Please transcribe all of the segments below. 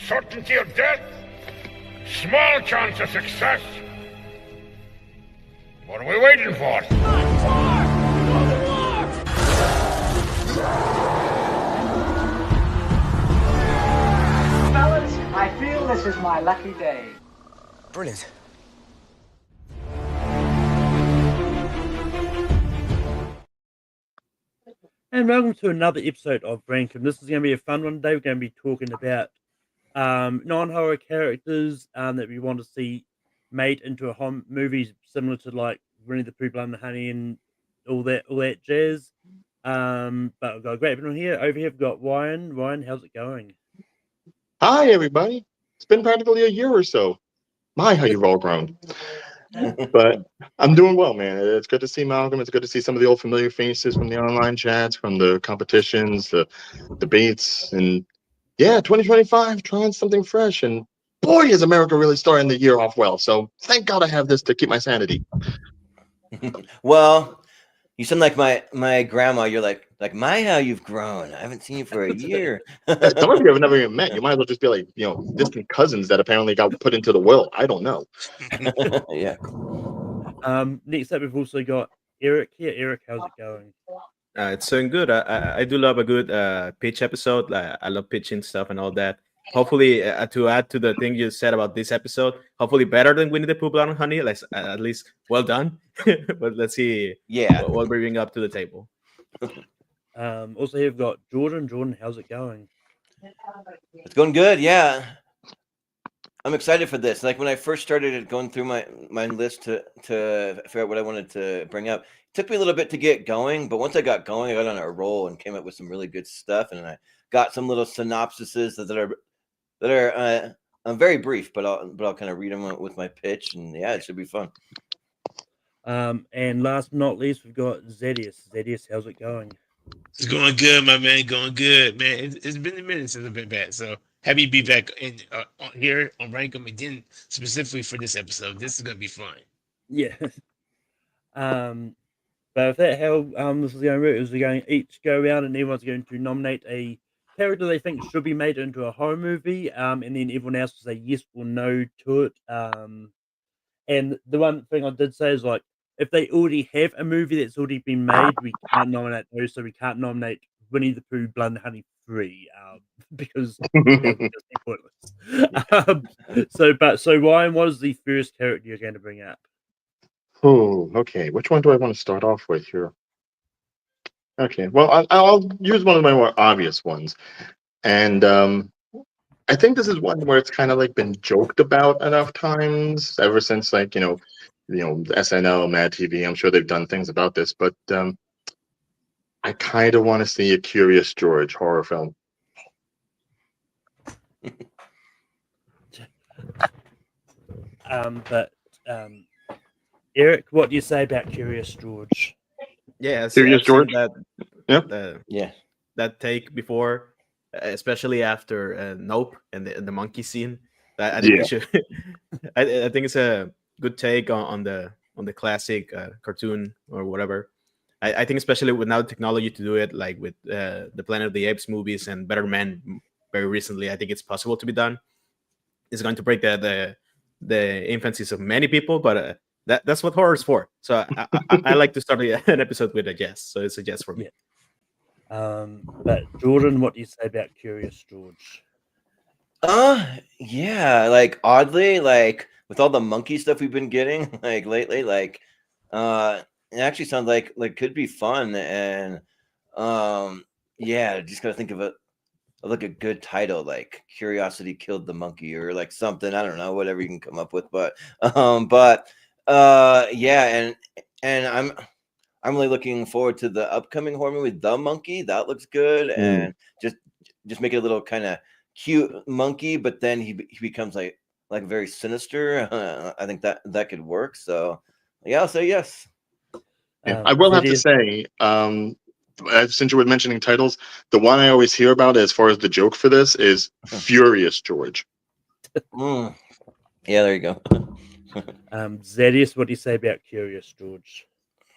Certainty of death, small chance of success. What are we waiting for? Fellas, I feel this is my lucky day. Brilliant. And welcome to another episode of Brankham. This is going to be a fun one today. We're going to be talking about non-horror characters that we want to see made into a movies similar to like Winnie the Pooh, Blood and Honey, and all that jazz. But we've got a great one here. Over here, we've got Ryan. Ryan, how's it going? Hi, everybody. It's been practically a year or so. My, how you've all grown. But I'm doing well, man. It's good to see Malcolm. It's good to see some of the old familiar faces from the online chats, from the competitions, the debates, and yeah, 2025, trying something fresh. And boy, is America really starting the year off well. So thank God I have this to keep my sanity. Well, you sound like my grandma. You're like my how you've grown. I haven't seen you for a year. Some of you have never even met. You might as well just be like, distant cousins that apparently got put into the will. I don't know. Yeah. Next up, we've also got Eric here. Eric, how's it going? It's doing good. I do love a good pitch episode. I love pitching stuff and all that. Hopefully, to add to the thing you said about this episode, hopefully better than Winnie the Pooh, Blood and Honey. At least well done. But let's see. Yeah. What we're bringing up to the table. Also here we've got Jordan. Jordan, how's it going? It's going good. Yeah. I'm excited for this. Like when I first started going through my list to figure out what I wanted to bring up, it took me a little bit to get going. But once I got going, I got on a roll and came up with some really good stuff. And I got some little synopsises that are very brief, but I'll kind of read them with my pitch. And yeah, it should be fun. And last but not least, we've got Zedius. Zedius, how's it going? It's going good, my man. Going good, man. It's been a minute since I've been back, so happy to be back in here on Rankum again, specifically for this episode. This is gonna be fun. Yeah. But with that, how this is going to work is we're going to each go around and everyone's going to nominate a character they think should be made into a horror movie, and then everyone else will say yes or no to it. And the one thing I did say is like, if they already have a movie that's already been made, we can't nominate those. So we can't nominate Winnie the Pooh, Blood and Honey 3, because that would just be pointless. So Ryan, what is the first character you're going to bring up? Oh, okay. Which one do I want to start off with here? Okay, well, I'll use one of my more obvious ones. And I think this is one where it's kind of like been joked about enough times ever since, like, the SNL, Mad TV. I'm sure they've done things about this, but I kind of want to see a Curious George horror film. But Eric, what do you say about Curious George? Yeah, Curious George. That take before, especially after Nope and the monkey scene. I think we should. I think it's a good take on the classic cartoon or whatever. I think especially with now technology to do it, like with the Planet of the Apes movies and Better Man very recently, I think it's possible to be done. It's going to break the infancies of many people, but that's what horror is for. So I like to start an episode with a yes. So it's a yes for me. Yeah. But Jordan, what do you say about Curious George? Yeah, like oddly, like with all the monkey stuff we've been getting like lately, like it actually sounds like could be fun. And yeah, just gotta think of it like a good title, like Curiosity Killed the Monkey or like something. I don't know, whatever you can come up with. But yeah, and I'm really looking forward to the upcoming horror movie, The Monkey. That looks good. And just make it a little kind of cute monkey, but then he becomes like very sinister. I think that could work. So yeah, I'll say yes. I will have to say, since you were mentioning titles, the one I always hear about as far as the joke for this is Furious George. Yeah, there you go. Zedius, what do you say about Curious George?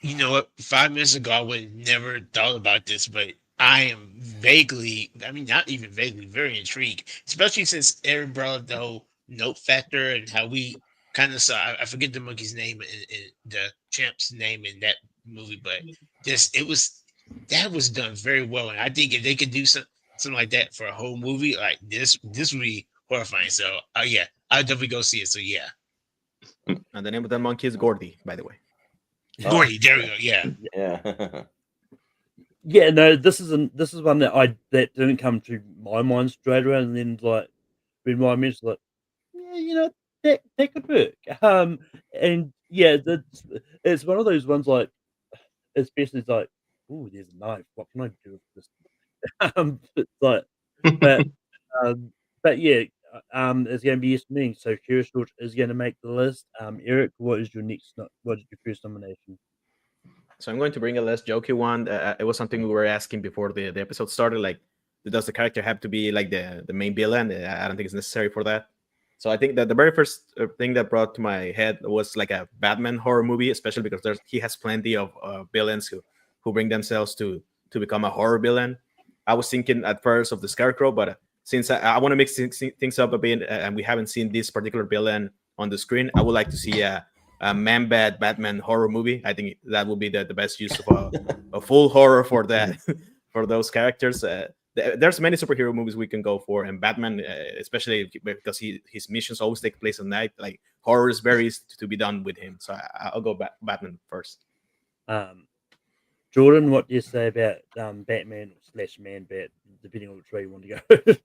You know what? 5 minutes ago, I would never thought about this, but I am vaguely, I mean, not even vaguely, very intrigued, especially since Aaron brought up the whole note factor and how we kind of saw, I forget the monkey's name and the champ's name in that movie, but that was done very well. And I think if they could do something like that for a whole movie, like this would be horrifying. So, yeah, I'll definitely go see it. So, yeah. And the name of that monkey is Gordy, by the way. Gordy, there we go. Yeah. Yeah. Yeah, no, this is one that didn't come to my mind straight away, and then like when I mentioned like, yeah, that could work. And yeah, it's one of those ones like, especially it's like, oh, there's a knife. What can I do with this? It's like, but but yeah, it's going to be yes for me. So Kira Short is going to make the list. Eric, what is your what is your first nomination? So I'm going to bring a less jokey one. It was something we were asking before the episode started. Like, does the character have to be like the main villain? I don't think it's necessary for that. So I think that the very first thing that brought to my head was like a Batman horror movie, especially because he has plenty of villains who bring themselves to become a horror villain. I was thinking at first of the Scarecrow, but since I want to mix things up a bit, and we haven't seen this particular villain on the screen, I would like to see a Man-Bat Batman horror movie. I think that would be the best use of a full horror for that for those characters. There's many superhero movies we can go for, and Batman, especially because his missions always take place at night. Like horror is very easy to be done with him, so I'll go Batman first. Jordan, what do you say about Batman / Man-Bat, depending on which way you want to go?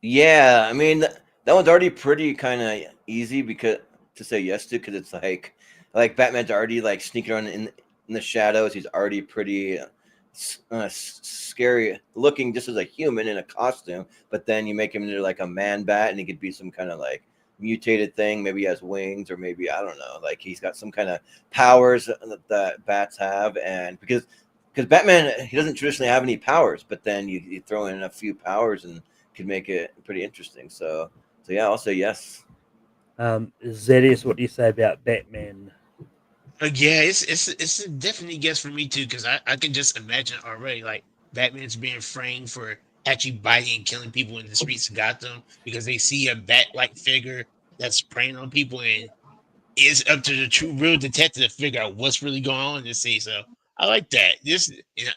Yeah, I mean that one's already pretty kind of easy because to say yes to, because it's like Batman's already like sneaking around in the shadows. He's already pretty scary looking just as a human in a costume, but then you make him into like a man bat and he could be some kind of like mutated thing. Maybe he has wings, or maybe I don't know, like he's got some kind of powers that bats have. And because Batman, he doesn't traditionally have any powers, but then you throw in a few powers and could make it pretty interesting. So yeah, I'll say yes. Zedius, what do you say about Batman? Yeah, it's a definitely guess for me too, because I can just imagine already like Batman's being framed for actually biting and killing people in the streets of Gotham because they see a bat-like figure that's preying on people, and it's up to the true real detective to figure out what's really going on to see. So I like that.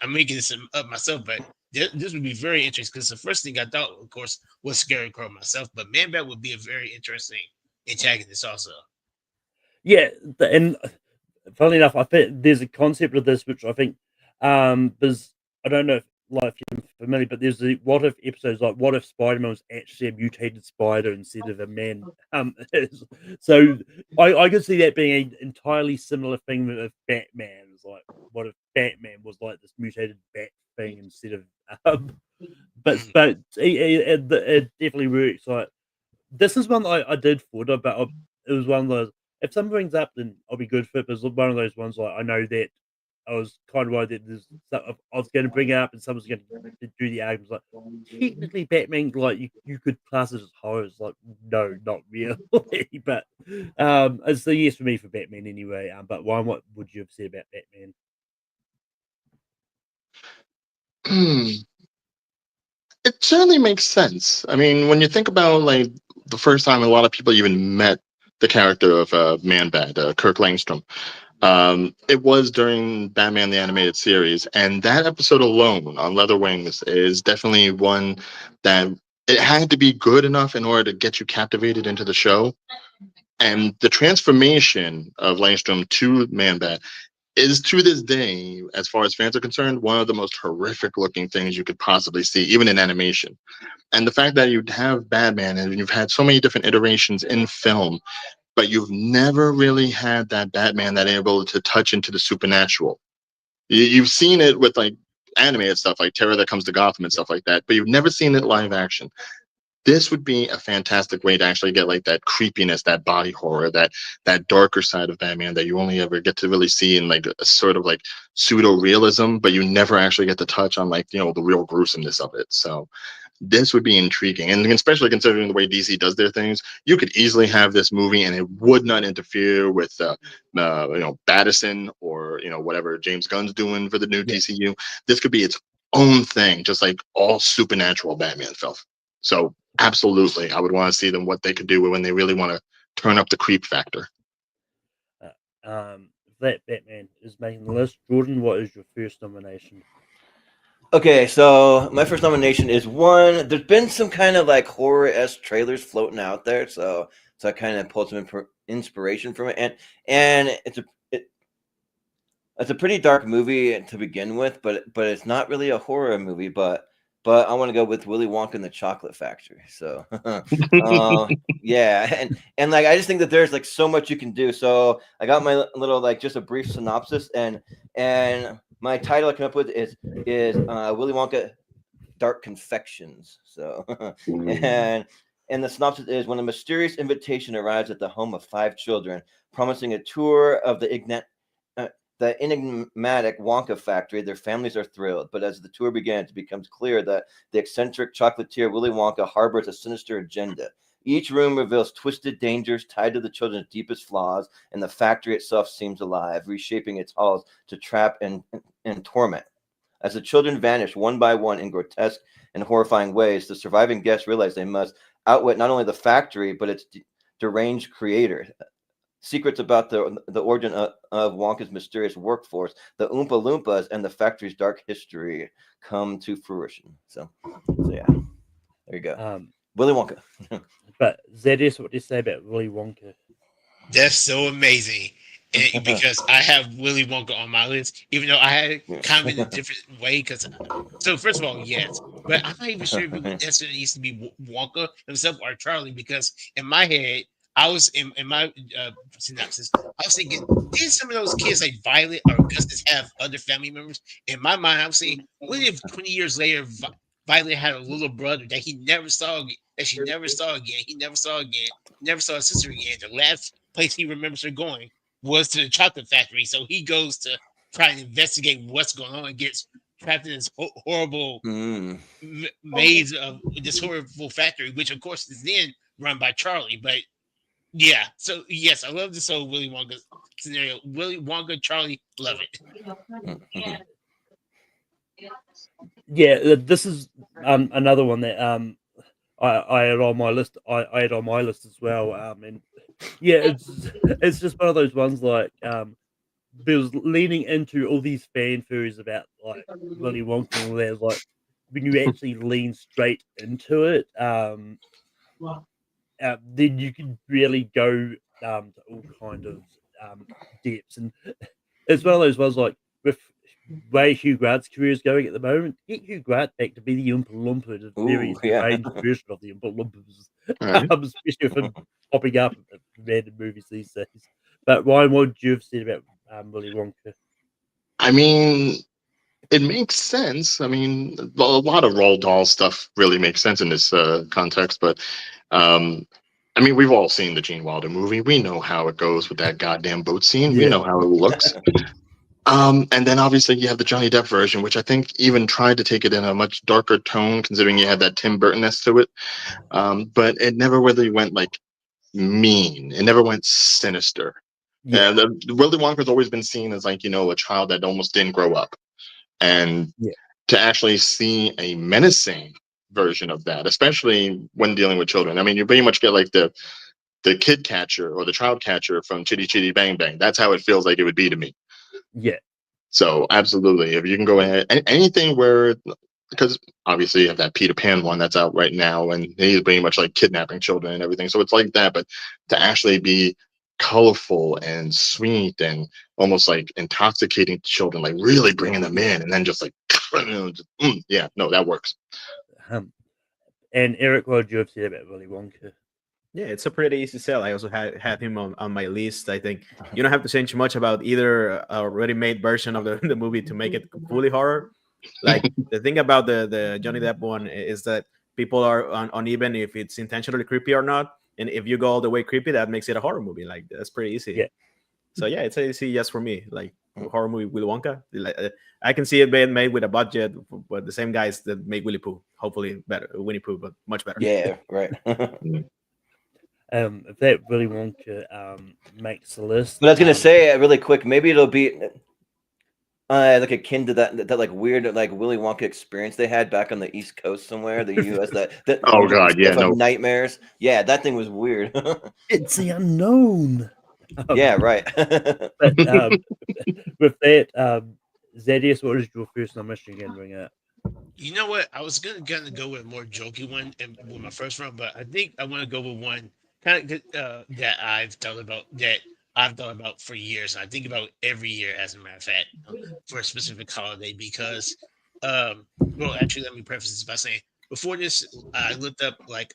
I'm making this up myself, but this would be very interesting because the first thing I thought, of course, was Scarecrow myself, but Man Bat would be a very interesting antagonist also. Yeah, and funnily enough, I think there's a concept of this which I think there's, I don't know if you're familiar, but there's the what if episodes, like what if Spider-Man was actually a mutated spider instead of a man. So I could see that being an entirely similar thing with Batman. It's like what if Batman was like this mutated bat thing instead of but it definitely works. Like this is one that I did thought about. It was one of those. If someone brings up, then I'll be good for it. But it's one of those ones like I know that I was kind of worried that I was going to bring it up, and someone's going to do the arguments like technically Batman, like you could class it as horror. It's like no, not really. But it's a yes for me for Batman anyway. But Ryan, what would you have said about Batman? It certainly makes sense. I mean, when you think about like the first time a lot of people even met the character of Man-Bat, Kirk Langstrom, it was during Batman the Animated Series, and that episode alone on Leather Wings is definitely one that it had to be good enough in order to get you captivated into the show. And the transformation of Langstrom to Man-Bat is to this day, as far as fans are concerned, one of the most horrific looking things you could possibly see, even in animation. And the fact that you have Batman and you've had so many different iterations in film, but you've never really had that Batman that able to touch into the supernatural. You've seen it with like animated stuff like Terror That Comes to Gotham and stuff like that, but you've never seen it live action. This would be a fantastic way to actually get like that creepiness, that body horror, that darker side of Batman that you only ever get to really see in like a sort of like pseudo realism, but you never actually get to touch on like, you know, the real gruesomeness of it. So this would be intriguing, and especially considering the way DC does their things, you could easily have this movie and it would not interfere with Battison or, you know, whatever James Gunn's doing for the new DCU. This could be its own thing, just like all supernatural Batman films. So absolutely, I would want to see them what they could do when they really want to turn up the creep factor. If that Batman is making the list, Jordan, what is your first nomination? Okay, so my first nomination is one. There's been some kind of like horror-esque trailers floating out there, so I kind of pulled some inspiration from it, and it's a pretty dark movie to begin with, but it's not really a horror movie, but I want to go with Willy Wonka and the Chocolate Factory. So, yeah, and like I just think that there's like so much you can do. So I got my little like just a brief synopsis, and my title I came up with is Willy Wonka Dark Confections. So, and the synopsis is when a mysterious invitation arrives at the home of 5 children, promising a tour of the enigmatic Wonka factory, their families are thrilled. But as the tour begins, it becomes clear that the eccentric chocolatier Willy Wonka harbors a sinister agenda. Each room reveals twisted dangers tied to the children's deepest flaws, and the factory itself seems alive, reshaping its halls to trap and torment. As the children vanish one by one in grotesque and horrifying ways, the surviving guests realize they must outwit not only the factory, but its deranged creator. Secrets about the origin of Wonka's mysterious workforce, the Oompa Loompas, and the factory's dark history come to fruition. So yeah, there you go. Willy Wonka. But Zedis, what do you say about Willy Wonka? That's so amazing. And because I have Willy Wonka on my list, even though I had it kind of in a different way. So first of all, yes, but I'm not even sure if it necessarily needs to be Wonka himself or Charlie, because in my head, I was in my synopsis, I was thinking, did some of those kids like Violet or Augustus have other family members? In my mind, I was saying, what if 20 years later, Violet had a little brother that he never saw again, that she never saw again, he never saw again, never saw his sister again. The last place he remembers her going was to the chocolate factory. So he goes to try and investigate what's going on and gets trapped in this horrible maze of this horrible factory, which of course is then run by Charlie. But yeah, so yes, I love this whole Willy Wonka scenario. Willy Wonka, Charlie, love it. Yeah, this is another one that I had on my list. I had on my list as well. And yeah, it's just one of those ones like there's leaning into all these fan theories about like Willy Wonka and all that. Like when you actually lean straight into it, then you can really go to all kind of depths, and it's one of those ones like with way Hugh Grant's career is going at the moment. Get Hugh Grant back to be the Oompa Loompa, the very strange version of the Oompa Loompas, especially with him popping up in random movies these days. But Ryan, what would you have said about Willy Wonka? I mean, it makes sense. I mean, a lot of Roald Dahl stuff really makes sense in this context, but I mean, we've all seen the Gene Wilder movie. We know how it goes with that goddamn boat scene. Yeah. We know how it looks. And then obviously you have the Johnny Depp version, which I think even tried to take it in a much darker tone, considering you had that Tim Burton-ness to it. But it never really went like mean. It never went sinister. Yeah. And Willy Wonka's always been seen as like, a child that almost didn't grow up. And to actually see a menacing version of that, especially when dealing with children. I mean, you pretty much get like the kid catcher or the child catcher from Chitty Chitty Bang Bang. That's how it feels like it would be to me. Yeah. So absolutely, if you can go ahead, anything where, because obviously you have that Peter Pan one that's out right now, and he's pretty much like kidnapping children and everything. So it's like that, but to actually be colorful and sweet and almost like intoxicating children, like really bringing them in, and then just like, yeah, no, that works. And Eric, what would you have said about Willy Wonka? Yeah, it's a pretty easy sell. I also had him on my list. I think you don't have to change much about either a ready-made version of the movie to make it fully horror. Like the thing about the Johnny Depp one is that people are uneven if it's intentionally creepy or not. And if you go all the way creepy, that makes it a horror movie. Like that's pretty easy. Yeah. So yeah, it's a easy yes for me. Like horror movie Willy Wonka. Like, I can see it being made with a budget, but the same guys that make Winnie Pooh, hopefully better, Winnie Pooh, but much better. Yeah, right. If that Willy Wonka makes the list, but I was gonna say really quick, maybe it'll be like akin to that like weird like Willy Wonka experience they had back on the East Coast somewhere, the U.S. that Oh just God, yeah, stuff of no. nightmares. Yeah, that thing was weird. It's the unknown. Yeah, right. But with that, Zadius, what is your first submission you can bring up? You know what? I was gonna go with a more jokey one and with my first one, but I think I want to go with one kind of that I've thought about for years. I think about every year, as a matter of fact, for a specific holiday because, well, actually, let me preface this by saying before this, I looked up like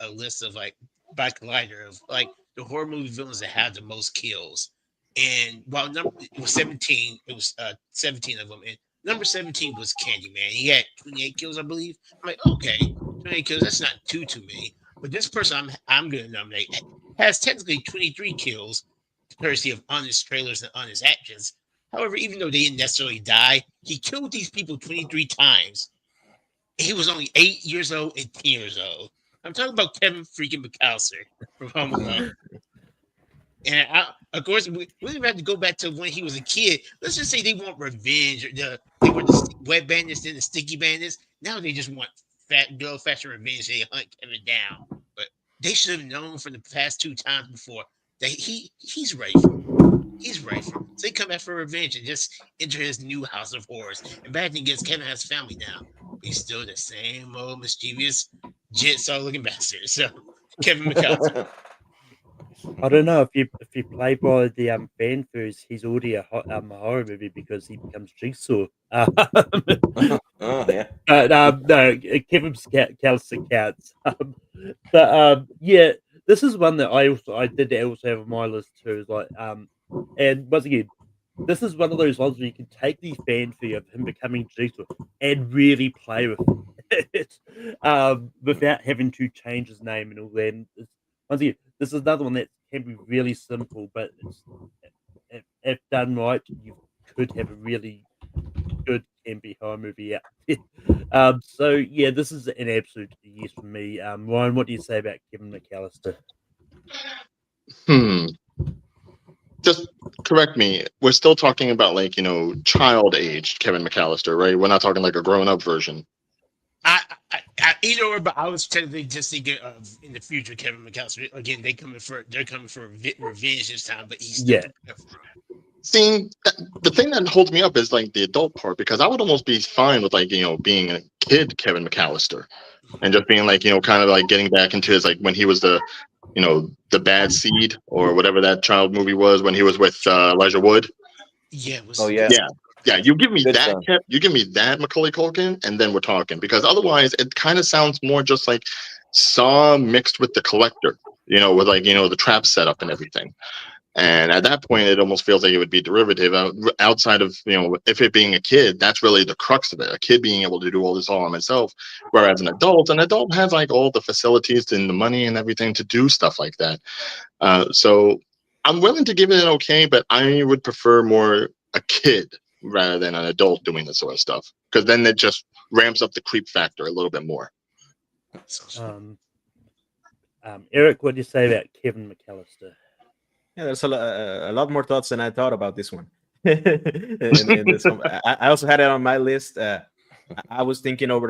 a list of like by Collider of like the horror movie villains that have the most kills, and while it was 17, it was 17 of them, and number 17 was Candyman. He had 28 kills, I believe. I'm like, okay, 28 kills, that's not too many. But this person I'm gonna nominate has technically 23 kills, courtesy of honest trailers and honest actions. However, even though they didn't necessarily die, he killed these people 23 times. He was only 8 years old and 10 years old. I'm talking about Kevin freaking McAllister from Home Alone. And of course, we don't have to go back to when he was a kid. Let's just say they want revenge. Or they were the wet bandits, then the sticky bandits. Now they just want good old fashioned revenge. They hunt Kevin down. But they should have known from the past 2 times before that he's ready for it. He's ready for it. So they come back for revenge and just enter his new house of horrors. And bad thing is, Kevin has family now. He's still the same old mischievous, jigsaw looking bastard. So, Kevin McAllister. I don't know if you play by the fan first, he's already a horror movie because he becomes Jigsaw. Oh yeah. No, Kevin McAllister counts. Yeah, this is one that I did also have on my list too. Is like and once again, this is one of those ones where you can take the fanfare of him becoming Jigsaw and really play with it, without having to change his name and all that. And once again, this is another one that can be really simple, but if done right, you could have a really good campy horror movie out there. So yeah, this is an absolute yes for me. Ryan, what do you say about Kevin McAllister? Just correct me. We're still talking about like, child aged Kevin McAllister, right? We're not talking like a grown up version. Either or, but I was technically just thinking of in the future Kevin McAllister. Again, they're coming for revenge this time, but he's still Seeing the thing that holds me up is like the adult part, because I would almost be fine with like, being a kid Kevin McAllister and just being like, kind of like getting back into his like when he was the bad seed or whatever that child movie was when he was with Elijah Wood. Yeah. Yeah. You give me Good that. son. You give me that Macaulay Culkin, and then we're talking. Because otherwise, it kind of sounds more just like Saw mixed with The Collector. With like the trap setup and everything. And at that point, it almost feels like it would be derivative outside of if it being a kid. That's really the crux of it. A kid being able to do all this all on himself, whereas an adult has like all the facilities and the money and everything to do stuff like that. So I'm willing to give it an okay, but I would prefer more a kid rather than an adult doing this sort of stuff, because then it just ramps up the creep factor a little bit more. Eric, what do you say about Kevin McAllister? Yeah, there's a lot more thoughts than I thought about this one. in this one. I also had it on my list. I was thinking over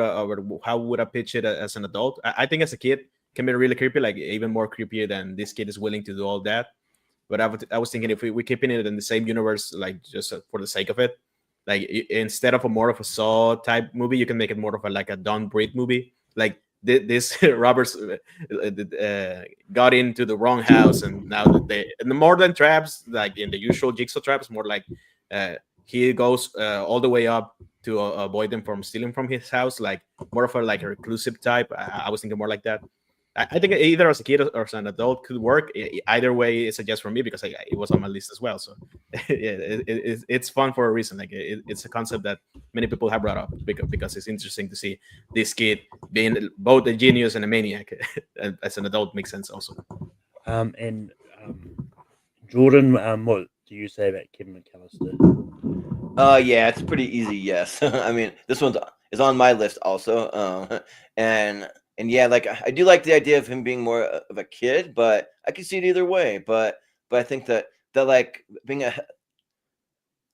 how would I pitch it as an adult. I think as a kid can be really creepy, like even more creepier than this kid is willing to do all that. But I was thinking if we're keeping it in the same universe, like just for the sake of it, like instead of more of a Saw type movie, you can make it more of a Don't Breathe movie. Like this Roberts got into the wrong house, and now the more than traps, like in the usual Jigsaw traps, more like he goes all the way up to avoid them from stealing from his house, like more of a reclusive type. I was thinking more like that. I think either as a kid or as an adult could work. Either way, it's a yes for me because it was on my list as well. So it's fun for a reason. Like it's a concept that many people have brought up because it's interesting to see this kid being both a genius and a maniac. As an adult, makes sense also. And Jordan, what do you say about Kevin McAllister? Yeah, it's pretty easy. Yes, I mean this one is on my list also, and yeah, like I do like the idea of him being more of a kid, but I can see it either way. But I think that like being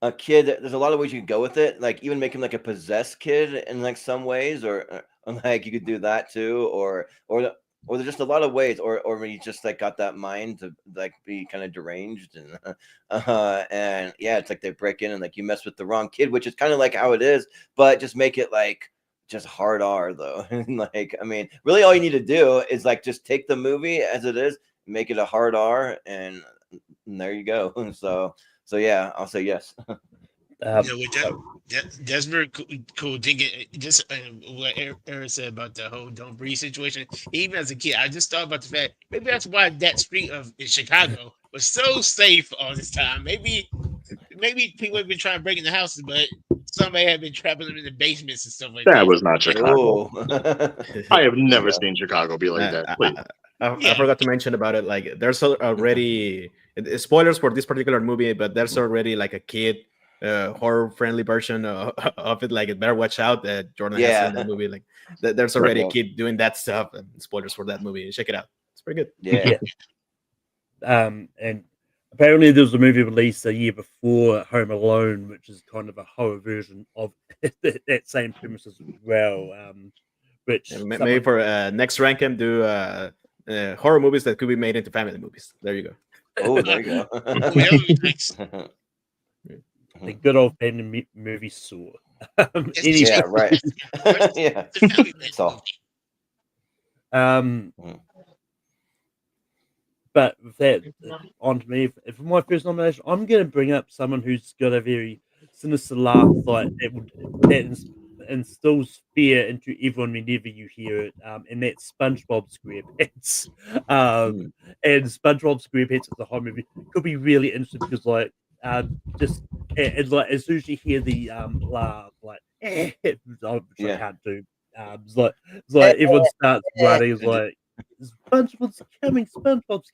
a kid. There's a lot of ways you can go with it. Like even make him like a possessed kid in like some ways, or like you could do that too, or there's just a lot of ways, or when you just like got that mind to like be kind of deranged and yeah, it's like they break in and like you mess with the wrong kid, which is kind of like how it is, but just make it like just hard R though. Like I mean, really all you need to do is like just take the movie as it is, make it a hard R, and there you go. So yeah, I'll say yes. With that's very cool. Thinking just what Eric said about the whole don't breathe situation. Even as a kid, I just thought about the fact maybe that's why that street of in Chicago was so safe all this time. Maybe people have been trying to break in the houses, but somebody had been trapping them in the basements and stuff like That that. was not Chicago. Oh. I have never Yeah. seen Chicago be like that. Please. I forgot to mention about it. Like, there's already spoilers for this particular movie, but there's already like a kid horror-friendly version of it. Like, it better watch out that Jordan has Yeah. in the movie. Like, there's already a kid doing that stuff. And spoilers for that movie. Check it out. It's pretty good. Yeah. And apparently there was a movie released a year before Home Alone, which is kind of a horror version of that same premise as well. Which And maybe for next ranking, do horror movies that could be made into family movies. There you go. Oh, there you go. That would be nice. the good old family movie Saw. Yeah, right. Yeah. So. But with that on to me, for my first nomination, I'm going to bring up someone who's got a very sinister laugh, like that instills fear into everyone whenever you hear it, and that's SpongeBob SquarePants. And SpongeBob SquarePants is a horror movie. Could be really interesting because, like, just it's like as soon as you hear the laugh, like, which I can't do. It's like everyone starts running. It's like SpongeBob's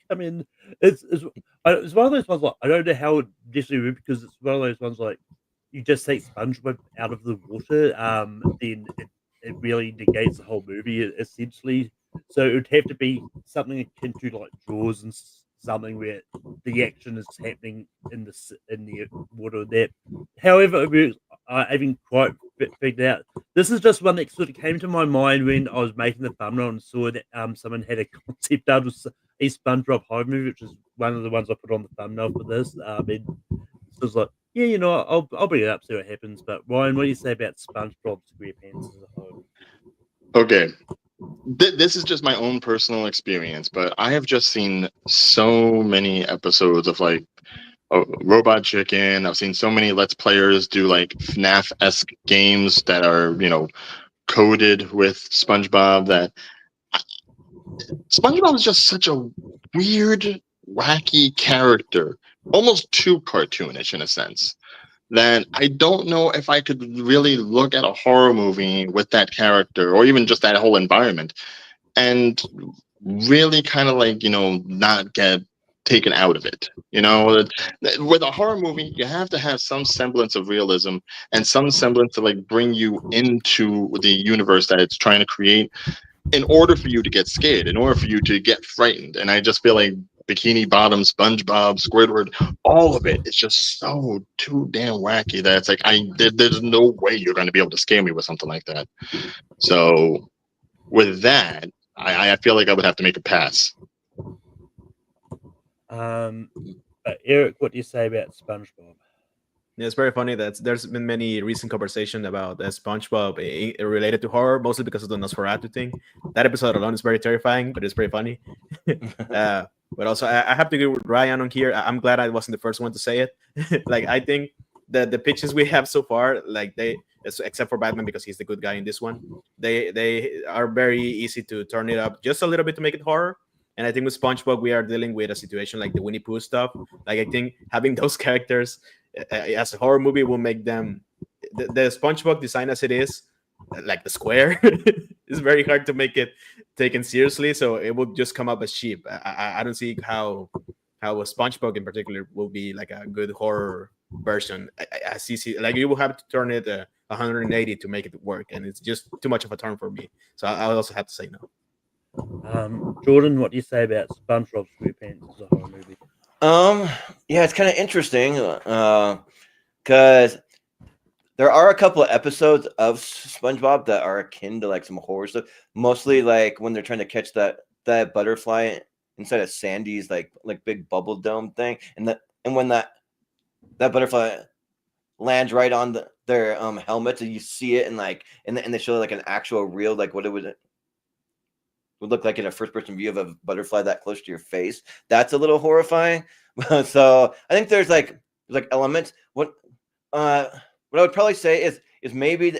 coming. It's one of those ones like I don't know how it necessarily because it's one of those ones like you just take SpongeBob out of the water, then it really negates the whole movie essentially. So it would have to be something akin to like Jaws and something where the action is happening in the water. That, however, I haven't quite figured out. This is just one that sort of came to my mind when I was making the thumbnail and saw that someone had a concept out of a SpongeBob horror movie, which is one of the ones I put on the thumbnail for this. And it was like, yeah, you know, I'll bring it up, see what happens. But Ryan, what do you say about SpongeBob SquarePants as a whole? Okay. This is just my own personal experience, but I have just seen so many episodes of like Robot Chicken. I've seen so many Let's Players do like FNAF-esque games that are, coded with SpongeBob. That SpongeBob is just such a weird, wacky character, almost too cartoonish in a sense. That I don't know if I could really look at a horror movie with that character or even just that whole environment and really kind of like, not get taken out of it. With a horror movie, you have to have some semblance of realism and some semblance to like bring you into the universe that it's trying to create in order for you to get scared, in order for you to get frightened. And I just feel like Bikini Bottom, SpongeBob, Squidward, all of it is just so too damn wacky that it's like there's no way you're going to be able to scare me with something like that. So with that, I feel like I would have to make a pass. But Eric, what do you say about SpongeBob? Yeah, it's very funny that there's been many recent conversation about SpongeBob related to horror, mostly because of the Nosferatu thing. That episode alone is very terrifying, but it's pretty funny. But also, I have to agree with Ryan on here. I'm glad I wasn't the first one to say it. Like, I think that the pitches we have so far, like except for Batman because he's the good guy in this one, they are very easy to turn it up just a little bit to make it horror. And I think with SpongeBob, we are dealing with a situation like the Winnie Pooh stuff. Like, I think having those characters as a horror movie will make them the SpongeBob design as it is, like the square, is very hard to make it taken seriously. So it will just come up as cheap. I don't see how a SpongeBob in particular will be like a good horror version. I see like you will have to turn it 180 to make it work, and it's just too much of a turn for me. So I also have to say no. Jordan, what do you say about SpongeBob SquarePants as a horror movie? Yeah, it's kind of interesting. because there are a couple of episodes of SpongeBob that are akin to like some horror stuff. Mostly like when they're trying to catch that butterfly inside of Sandy's like big bubble dome thing, and when that butterfly lands right on their helmets, and you see it, and like and they show like an actual real like what it would look like in a first person view of a butterfly that close to your face. That's a little horrifying. So I think there's like elements. What I would probably say is maybe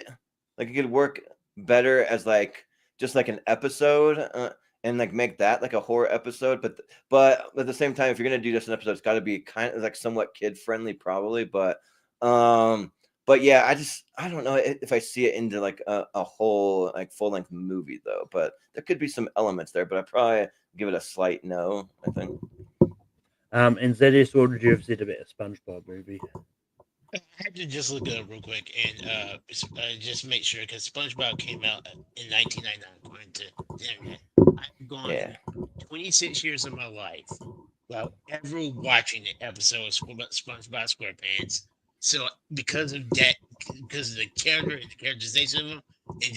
like it could work better as like just like an episode and like make that like a horror episode. But at the same time, if you're gonna do just an episode, it's got to be kind of like somewhat kid friendly, probably. But yeah, I don't know if I see it into like a whole like full length movie though. But there could be some elements there. But I probably give it a slight no, I think. And Zedius, what would you have said about a SpongeBob movie? I had to just look it up real quick and just make sure because SpongeBob came out in 1999 according to the internet. I've gone 26 years of my life without ever watching an episode of SpongeBob SquarePants. So because of that, because of the character and the characterization of him, and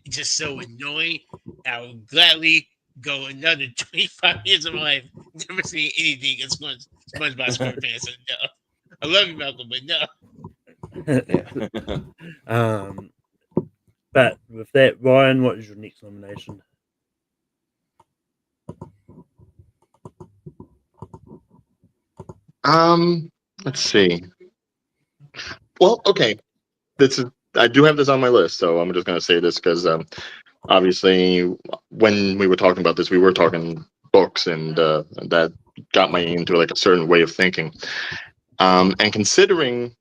just so annoying, I would gladly go another 25 years of my life never seeing anything of SpongeBob SquarePants. So no. I love you, Malcolm, but no. But with that, Ryan, what is your next nomination? Let's see. Well, okay. I do have this on my list, so I'm just going to say this because obviously when we were talking about this, we were talking books, and that got me into like a certain way of thinking. And considering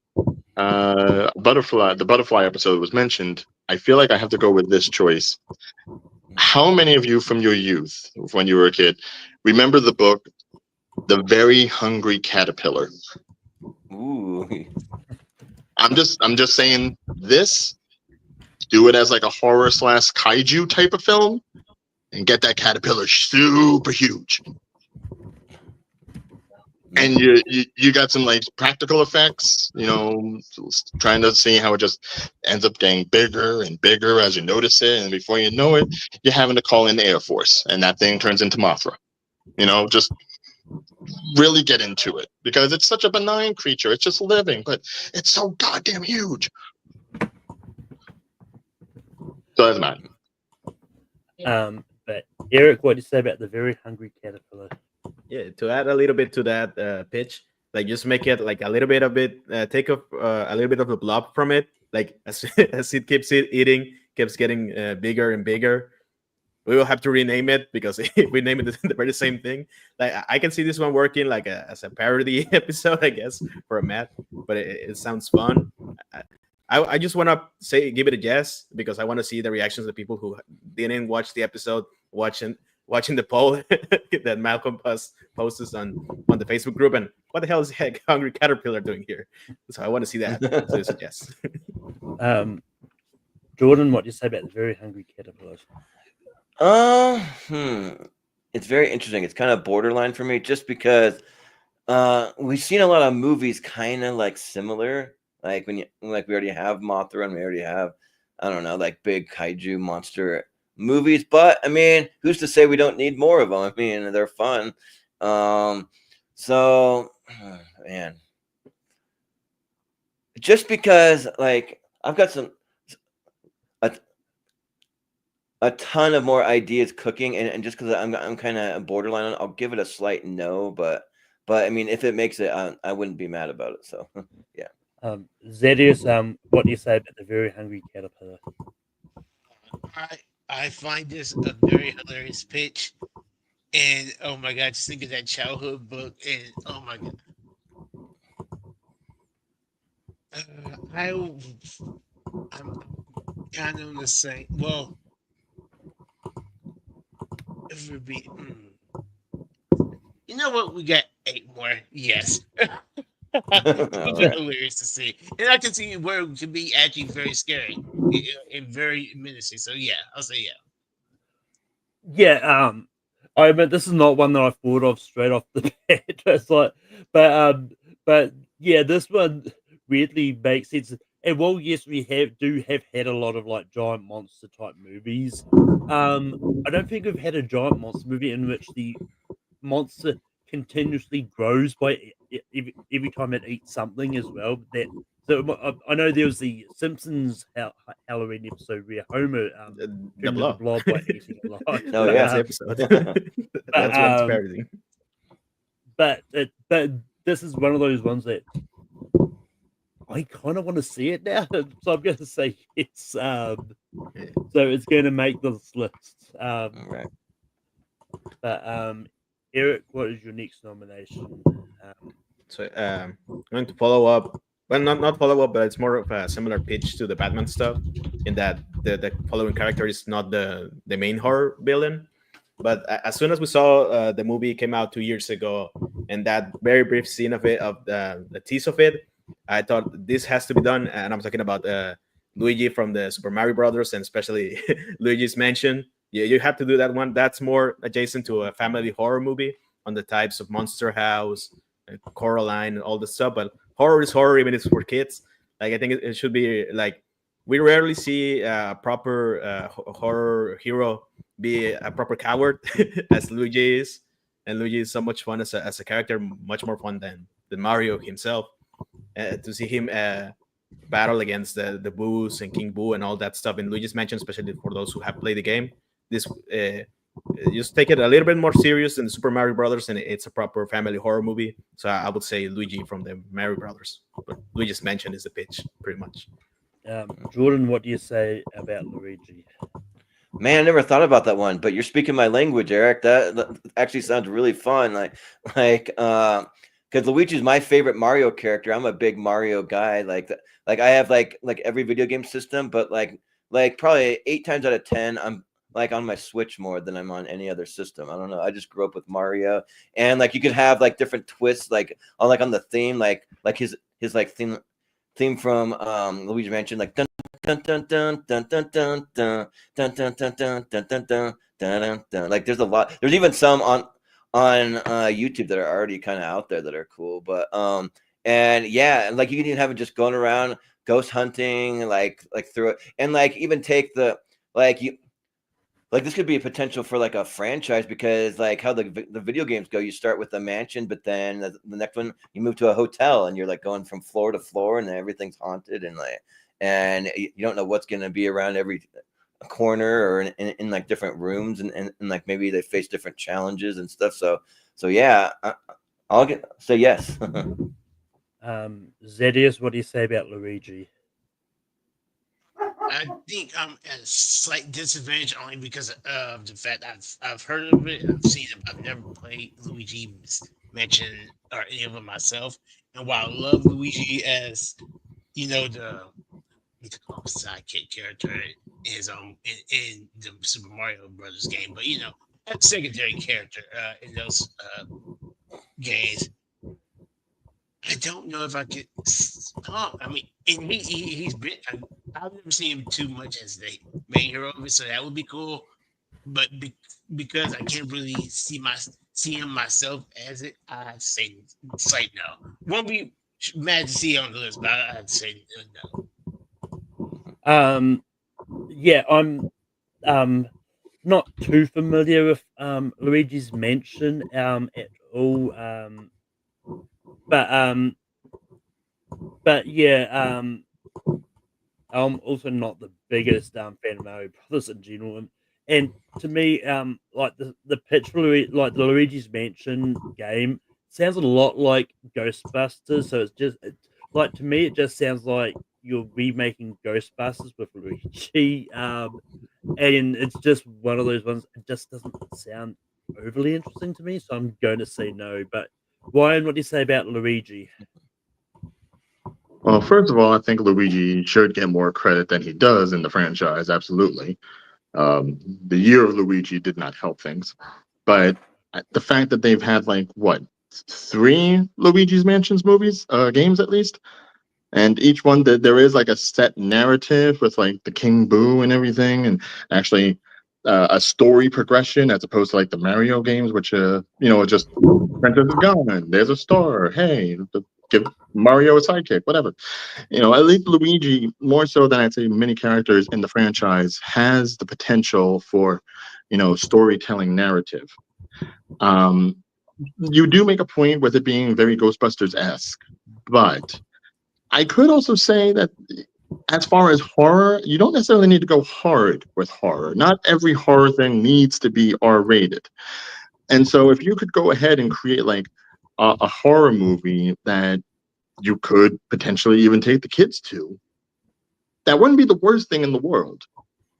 the butterfly episode was mentioned, I feel like I have to go with this choice. How many of you from your youth, when you were a kid, remember the book The Very Hungry Caterpillar? Ooh. I'm just saying this. Do it as like a horror / kaiju type of film, and get that caterpillar super huge. And you got some like practical effects, trying to see how it just ends up getting bigger and bigger as you notice it, and before you know it, you're having to call in the Air Force, and that thing turns into Mothra. Just really get into it because it's such a benign creature. It's just living, but it's so goddamn huge. So that's mine. But Eric, what do you say about The Very Hungry Caterpillar? Yeah, to add a little bit to that pitch, like just make it like a little bit of it, take off a little bit of the blob from it, like as it keeps eating, keeps getting bigger and bigger. We will have to rename it because we name it the very same thing. Like I can see this one working like as a parody episode, I guess, for a Matt, but it sounds fun. I just want to give it a yes because I want to see the reactions of the people who didn't watch the episode, watching the poll that Malcolm posts on the Facebook group, and what the hell is the Hungry Caterpillar doing here? So I want to see that. So it's a yes. Jordan, what do you say about The Very Hungry Caterpillar? It's very interesting. It's kind of borderline for me just because we've seen a lot of movies kind of like similar. Like we already have Mothra and we already have, I don't know, like big kaiju monster movies. But I mean, who's to say we don't need more of them? I mean, they're fun. So man, just because like I've got a ton of more ideas cooking, and just because I'm kind of borderline on it, I'll give it a slight no. But I mean, if it makes it, I wouldn't be mad about it. So yeah. Zedius, what do you say about The Very Hungry Caterpillar? I find this a very hilarious pitch, and oh my god, just think of that childhood book, and oh my god, I'm kind of on the same. Well, it would be. You know what? We got 8 more. Yes. Those are hilarious to see, and I can see where it could be actually very scary and very menacing. So yeah, I'll say yeah. Yeah, I admit this is not one that I thought of straight off the bat. It's like, but yeah, this one weirdly makes sense. And while yes, we have had a lot of like giant monster type movies, I don't think we've had a giant monster movie in which the monster continuously grows by every time it eats something as well. I know there was the Simpsons Halloween episode where Homer The turned into the blob. blob by eating a lot. Oh, That's yeah. the episode. but, That's one parody. but this is one of those ones that I kind of want to see it now, so I'm going to say yes. So it's going to make this list. Right. But Eric, what is your next nomination? So I'm going to follow up. Well, not follow up, but it's more of a similar pitch to the Batman stuff, in that the following character is not the main horror villain. But as soon as we saw the movie came out 2 years ago, and that very brief scene of it, of the tease of it, I thought this has to be done. And I'm talking about Luigi from the Super Mario Brothers, and especially Luigi's Mansion. Yeah, you have to do that one. That's more adjacent to a family horror movie on the types of Monster House, Coraline, and all the stuff. But horror is horror, even if it's for kids. Like, I think it should be like, we rarely see a proper horror hero be a proper coward as Luigi is, and Luigi is so much fun as a character, much more fun than Mario himself. To see him battle against the Boos and King Boo and all that stuff in Luigi's Mansion, especially for those who have played the game, this just take it a little bit more serious than the Super Mario Brothers, and it's a proper family horror movie. So I would say Luigi from the Mario Brothers, but Luigi's Mansion is the pitch, pretty much. Jordan, what do you say about Luigi? Man, I never thought about that one, but you're speaking my language, Eric. That actually sounds really fun. Because Luigi's my favorite Mario character. I'm a big Mario guy. Like I have like every video game system, but like probably 8 times out of 10, I'm like on my Switch more than I'm on any other system. I don't know. I just grew up with Mario, and like you could have like different twists, like on the theme, like his like theme from Luigi's Mansion, like dun dun dun dun dun dun dun dun dun dun dun dun dun dun dun dun dun. Like there's a lot. There's even some on YouTube that are already kind of out there that are cool. But and yeah, like you can even have it just going around ghost hunting, like through it, and like even take the like this could be a potential for like a franchise, because like how the video games go, you start with a mansion, but then the next one you move to a hotel, and you're like going from floor to floor, and then everything's haunted, and you don't know what's going to be around every corner or in like different rooms, and like maybe they face different challenges and stuff. So yeah, I'll say yes. Zedius, what do you say about Luigi? I think I'm at a slight disadvantage only because of the fact I've heard of it, I've seen it, but I've never played Luigi's Mansion or any of them myself. And while I love Luigi as the sidekick character in his own in the Super Mario Brothers game, but as a secondary character in those games, I don't know if I could. I mean, and he's been. I've never seen him too much as the main hero of it, so that would be cool. But because I can't really see him myself as it, I'd say no. Won't be mad to see it on the list, but I'd say no. Yeah, I'm not too familiar with Luigi's Mansion at all. But yeah, I'm also not the biggest fan of Mario Brothers in general, and to me, like the pitch for like the Luigi's Mansion game sounds a lot like Ghostbusters. So it's like, to me, it just sounds like you're remaking Ghostbusters with Luigi, and it's just one of those ones. It just doesn't sound overly interesting to me, so I'm going to say no. But Ryan, what do you say about Luigi? Well, first of all, I think Luigi should get more credit than he does in the franchise. Absolutely. The year of Luigi did not help things, but the fact that they've had like what 3 Luigi's Mansions movies, games at least, and each one that there is like a set narrative with like the King Boo and everything, and actually a story progression as opposed to like the Mario games, which just Princess is gone, there's a star, hey, give Mario a sidekick, whatever. At least Luigi, more so than I'd say many characters in the franchise, has the potential for, storytelling narrative. You do make a point with it being very Ghostbusters-esque, but I could also say that as far as horror, you don't necessarily need to go hard with horror. Not every horror thing needs to be R-rated. And so if you could go ahead and create like a horror movie that you could potentially even take the kids to, that wouldn't be the worst thing in the world.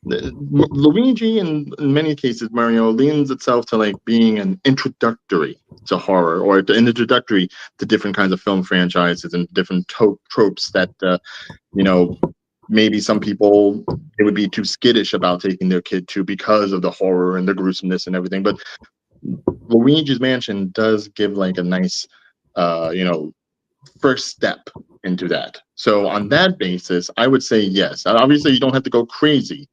Luigi, in many cases, Mario, leans itself to like being an introductory to horror, or an introductory to different kinds of film franchises and different tropes that maybe some people, they would be too skittish about taking their kid to because of the horror and the gruesomeness and everything. But Luigi's Mansion does give like a nice first step into that. So on that basis, I would say yes. Obviously, you don't have to go crazy,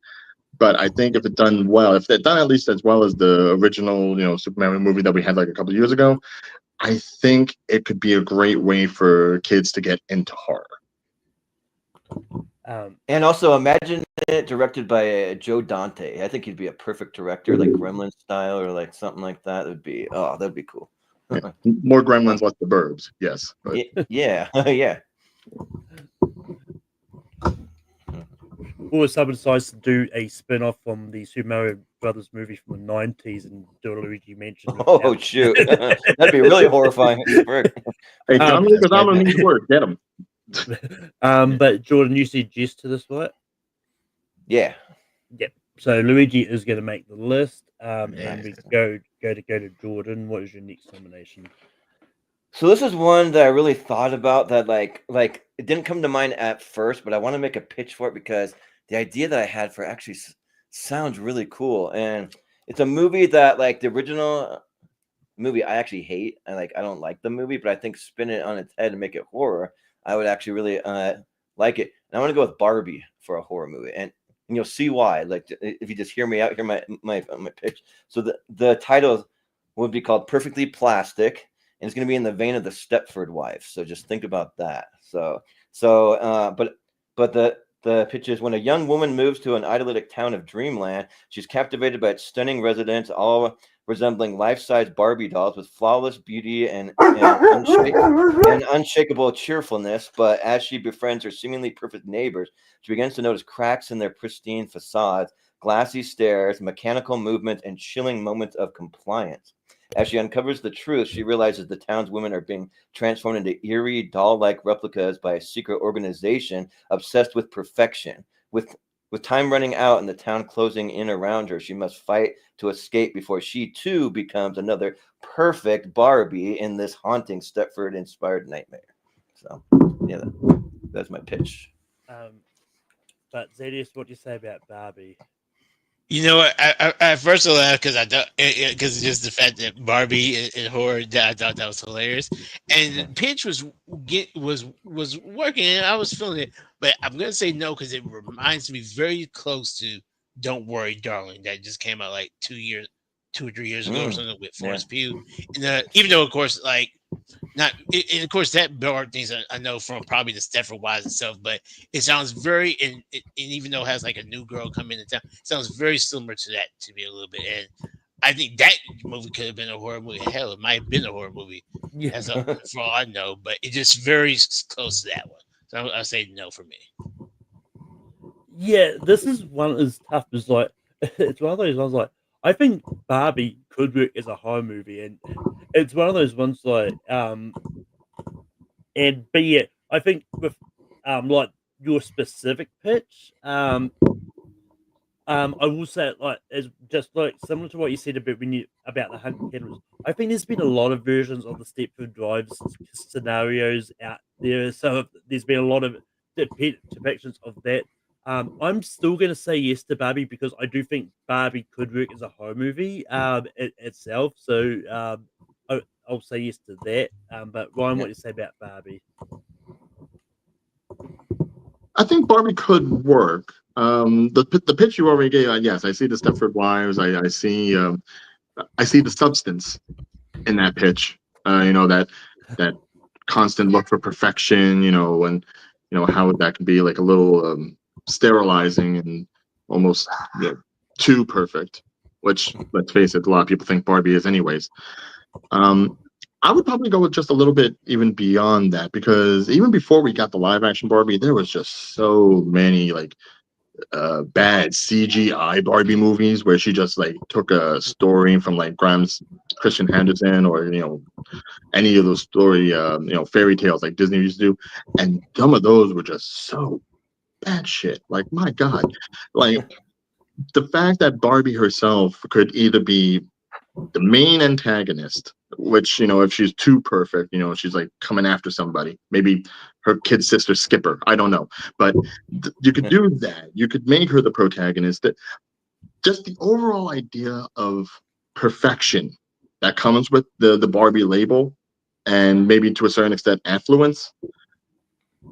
but I think if it's done well, if they're done at least as well as the original, Super Mario movie that we had like a couple of years ago, I think it could be a great way for kids to get into horror. And also, imagine it directed by Joe Dante. I think he'd be a perfect director, like Gremlin style or like something like that. That'd be cool. Yeah. More Gremlins, less the Burbs. Yes. But. Yeah. Yeah. Or someone decides to do a spin-off from the Super Mario Brothers movie from the 90s and do a Luigi Mansion. Oh, shoot. That'd be really horrifying. Hey, John Leguizamo needs work. Get him. But Jordan, you said yes to this, right? Yeah. Yep. So Luigi is going to make the list, and we go to Jordan. What is your next nomination? So this is one that I really thought about. That like it didn't come to mind at first, but I want to make a pitch for it because the idea that I had for it actually sounds really cool, and it's a movie that like the original movie I actually hate. I don't like the movie, but I think spin it on its head and make it horror, I would actually really like it. And I want to go with Barbie for a horror movie, and you'll see why. Like if you just hear me out, hear my pitch. So the title would be called Perfectly Plastic, and it's going to be in the vein of the Stepford Wives. So just think about that. But the pitch is when a young woman moves to an idyllic town of dreamland, she's captivated by its stunning residents, all resembling life-size Barbie dolls with flawless beauty and unshakable cheerfulness. But as she befriends her seemingly perfect neighbors, she begins to notice cracks in their pristine facades, glassy stares, mechanical movement, and chilling moments of compliance. As she uncovers the truth, she realizes the town's women are being transformed into eerie, doll-like replicas by a secret organization obsessed with perfection. With time running out and the town closing in around her, she must fight to escape before she, too, becomes another perfect Barbie in this haunting Stepford-inspired nightmare. So, yeah, that's my pitch. But Zedius, what do you say about Barbie? You know what? I first laughed because I thought because just the fact that Barbie and horror, I thought that was hilarious. And pitch was working, and I was feeling it. But I'm gonna say no because it reminds me very close to "Don't Worry, Darling" that just came out like 2 or 3 years ago or something with Florence Pugh. And even though, of course, like. Not, and of course, that Bart things I know from probably the Stepford Wives itself, but it sounds very, and even though it has like a new girl come into town, it sounds very similar to that to me a little bit. And I think that movie could have been a horror movie. Hell, it might have been a horror movie, for all I know, but it's just very close to that one. So I say no for me. Yeah, this is one as tough as like it's one of those ones like I think Barbie could work as a horror movie, and it's one of those ones like but yeah, I think with like your specific pitch, I will say like as just like similar to what you said about about the Hunger Games. I think there's been a lot of versions of the Stepford Wives scenarios out there, so there's been a lot of depictions of that. I'm still going to say yes to Barbie because I do think Barbie could work as a horror movie itself. So I'll say yes to that. But Ryan, what do you say about Barbie? I think Barbie could work. The pitch you already gave, yes, I see the Stepford Wives. I see the substance in that pitch. That constant look for perfection, and how that can be like a little sterilizing and almost too perfect. Which, let's face it, a lot of people think Barbie is, anyways. I would probably go with just a little bit even beyond that, because even before we got the live action Barbie, there was just so many like bad CGI Barbie movies where she just like took a story from like Grimes Christian Henderson, or any of those story fairy tales like Disney used to do, and some of those were just so bad shit. Like, my God, like the fact that Barbie herself could either be the main antagonist, which, if she's too perfect, she's like coming after somebody, maybe her kid sister Skipper, I don't know, but you could do that. You could make her the protagonist. Just the overall idea of perfection that comes with the Barbie label, and maybe to a certain extent affluence,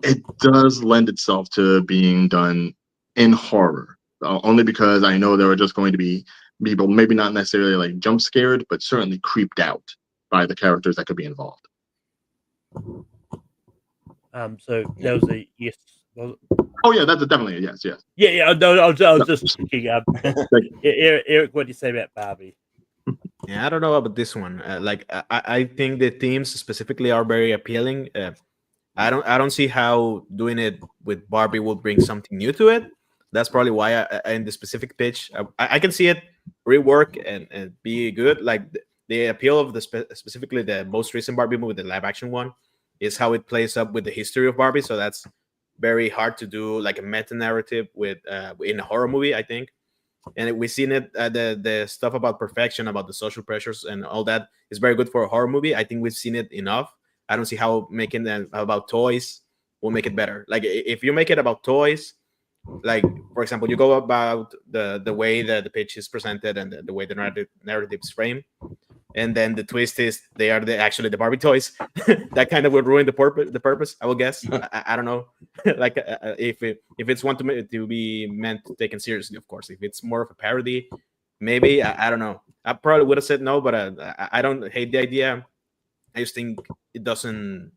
it does lend itself to being done in horror. Only because I know there are just going to be people, maybe not necessarily like jump scared, but certainly creeped out by the characters that could be involved. So that was a yes. Oh yeah, that's definitely a yes. Yes. Yeah. No, I was just thinking. Eric, what do you say about Barbie? Yeah, I don't know about this one. I think the themes specifically are very appealing. I don't see how doing it with Barbie will bring something new to it. That's probably why in the specific pitch, I can see it rework and be good. Like the appeal of the specifically the most recent Barbie movie, the live action one, is how it plays up with the history of Barbie. So that's very hard to do, like a meta narrative with in a horror movie, I think. And we've seen it, the stuff about perfection, about the social pressures and all that is very good for a horror movie. I think we've seen it enough. I don't see how making them about toys will make it better. Like if you make it about toys, like for example, you go about the way that the pitch is presented and the way the narrative is framed, and then the twist is they are actually the Barbie toys. That kind of would ruin the purpose. I will guess. I don't know. Like if it's one to be meant taken seriously, of course. If it's more of a parody, maybe I don't know. I probably would have said no, but I don't hate the idea. I just think it doesn't,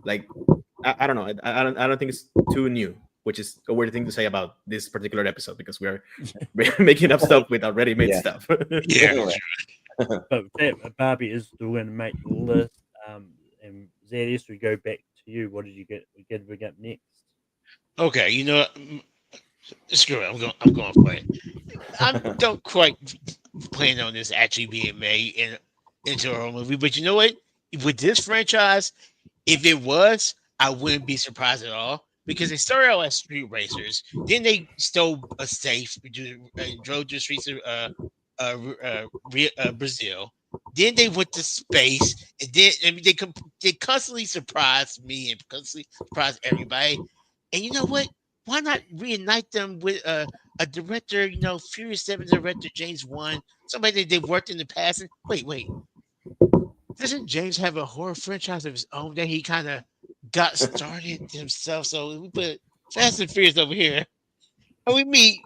like, I don't know. I don't think it's too new, which is a weird thing to say about this particular episode, because we're making up stuff with already made stuff. Yeah. But Barbie is still going to make the list. And ZS, we go back to you. What did you get? We get bring up next. Okay, you know what? Screw it. I'm going for it. I don't quite plan on this actually being made into a horror movie, but you know what? With this franchise, if it was, I wouldn't be surprised at all, because they started out as street racers, then they stole a safe, drove the streets of Brazil. Then they went to space, and then they constantly surprised me and constantly surprised everybody. And you know what? Why not reunite them with a director? Furious 7 director James Wan, somebody that they've worked in the past. And wait, doesn't James have a horror franchise of his own that he kind of got started himself? So we put Fast and Furious over here, and we meet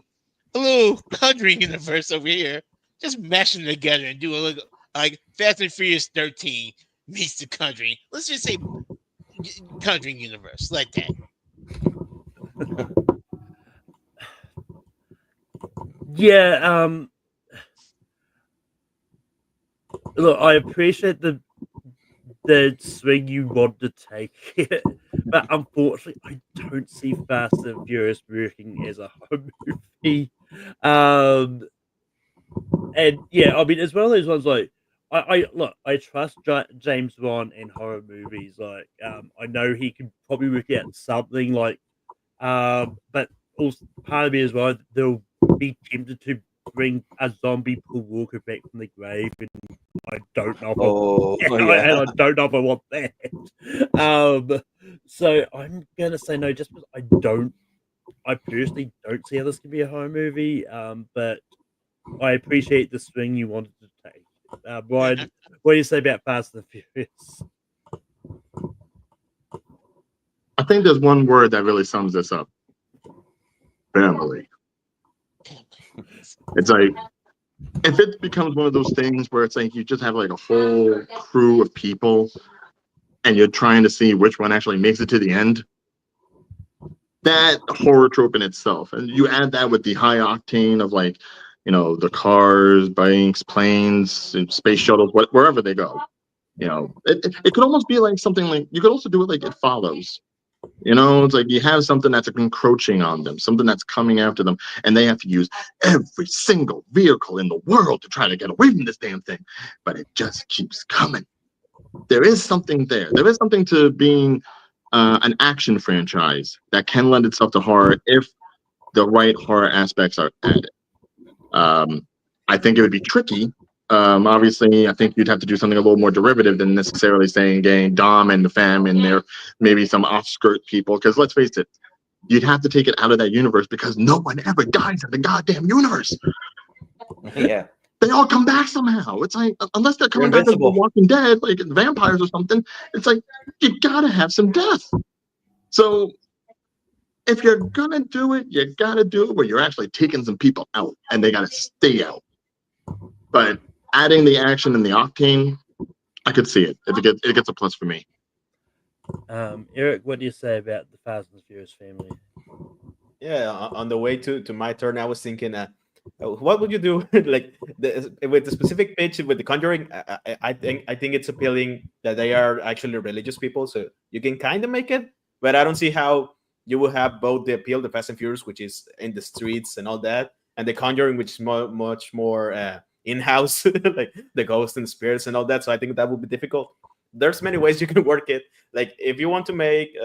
a little Conjuring universe over here. Just mash them together and do a little like Fast and Furious 13 meets the Conjuring. Let's just say Conjuring universe, like that. Yeah. Look, I appreciate the swing you want to take here, but unfortunately, I don't see Fast and Furious working as a home movie. And yeah, I mean, it's one of those ones like I trust James Wan in horror movies. Like, I know he can probably work out something like, but also part of me as well, they'll be tempted to bring a zombie Paul Walker back from the grave, and I don't know. I don't know if I want that. So I'm gonna say no, just because I personally don't see how this can be a horror movie. But I appreciate the swing you wanted to take. Brian, what do you say about Fast and Furious? I think there's one word that really sums this up: family. It's like, if it becomes one of those things where it's like you just have like a whole crew of people and you're trying to see which one actually makes it to the end. That horror trope in itself, and you add that with the high octane of like, the cars, bikes, planes, and space shuttles, wherever they go. It could almost be like something like you could also do it like It Follows. It's like you have something that's encroaching on them, something that's coming after them, and they have to use every single vehicle in the world to try to get away from this damn thing, but it just keeps coming. There is something there. There is something to being an action franchise that can lend itself to horror if the right horror aspects are added. I think it would be tricky. Obviously, I think you'd have to do something a little more derivative than necessarily saying getting Dom and the fam and there maybe some off-skirt people. Because let's face it, you'd have to take it out of that universe because no one ever dies in the goddamn universe. Yeah. They all come back somehow. It's like, unless they're coming back as The Walking Dead, like vampires or something, it's like, you gotta have some death. So, if you're gonna do it, you gotta do it where you're actually taking some people out and they gotta stay out. But adding the action and the octane, I could see it. It gets a plus for me. Eric, what do you say about the Fast and Furious family? Yeah, on the way to my turn, I was thinking, what would you do like with the specific pitch with The Conjuring? I think it's appealing that they are actually religious people, so you can kind of make it, but I don't see how you will have both the appeal, the Fast and Furious, which is in the streets and all that, and The Conjuring, which is much more in-house, like the ghosts and spirits and all that. So I think that would be difficult. There's many ways you can work it. Like if you want to make,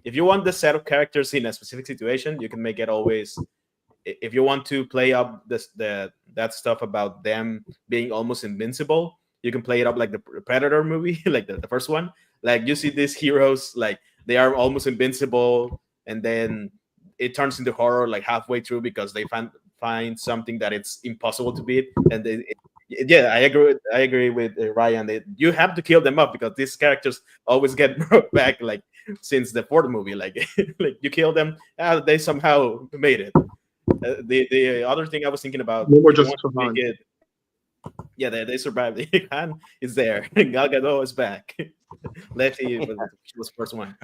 if you want the set of characters in a specific situation, you can make it always. If you want to play up that stuff about them being almost invincible, you can play it up like the Predator movie, like the first one. Like you see these heroes, like they are almost invincible, and then it turns into horror like halfway through because they find something that it's impossible to beat. And yeah, I agree with Ryan. You have to kill them up because these characters always get brought back, like since the fourth movie. Like like you kill them, they somehow made it. The other thing I was thinking about, yeah, they survived. Han is there. Gal Gadot is back. Letty was first one.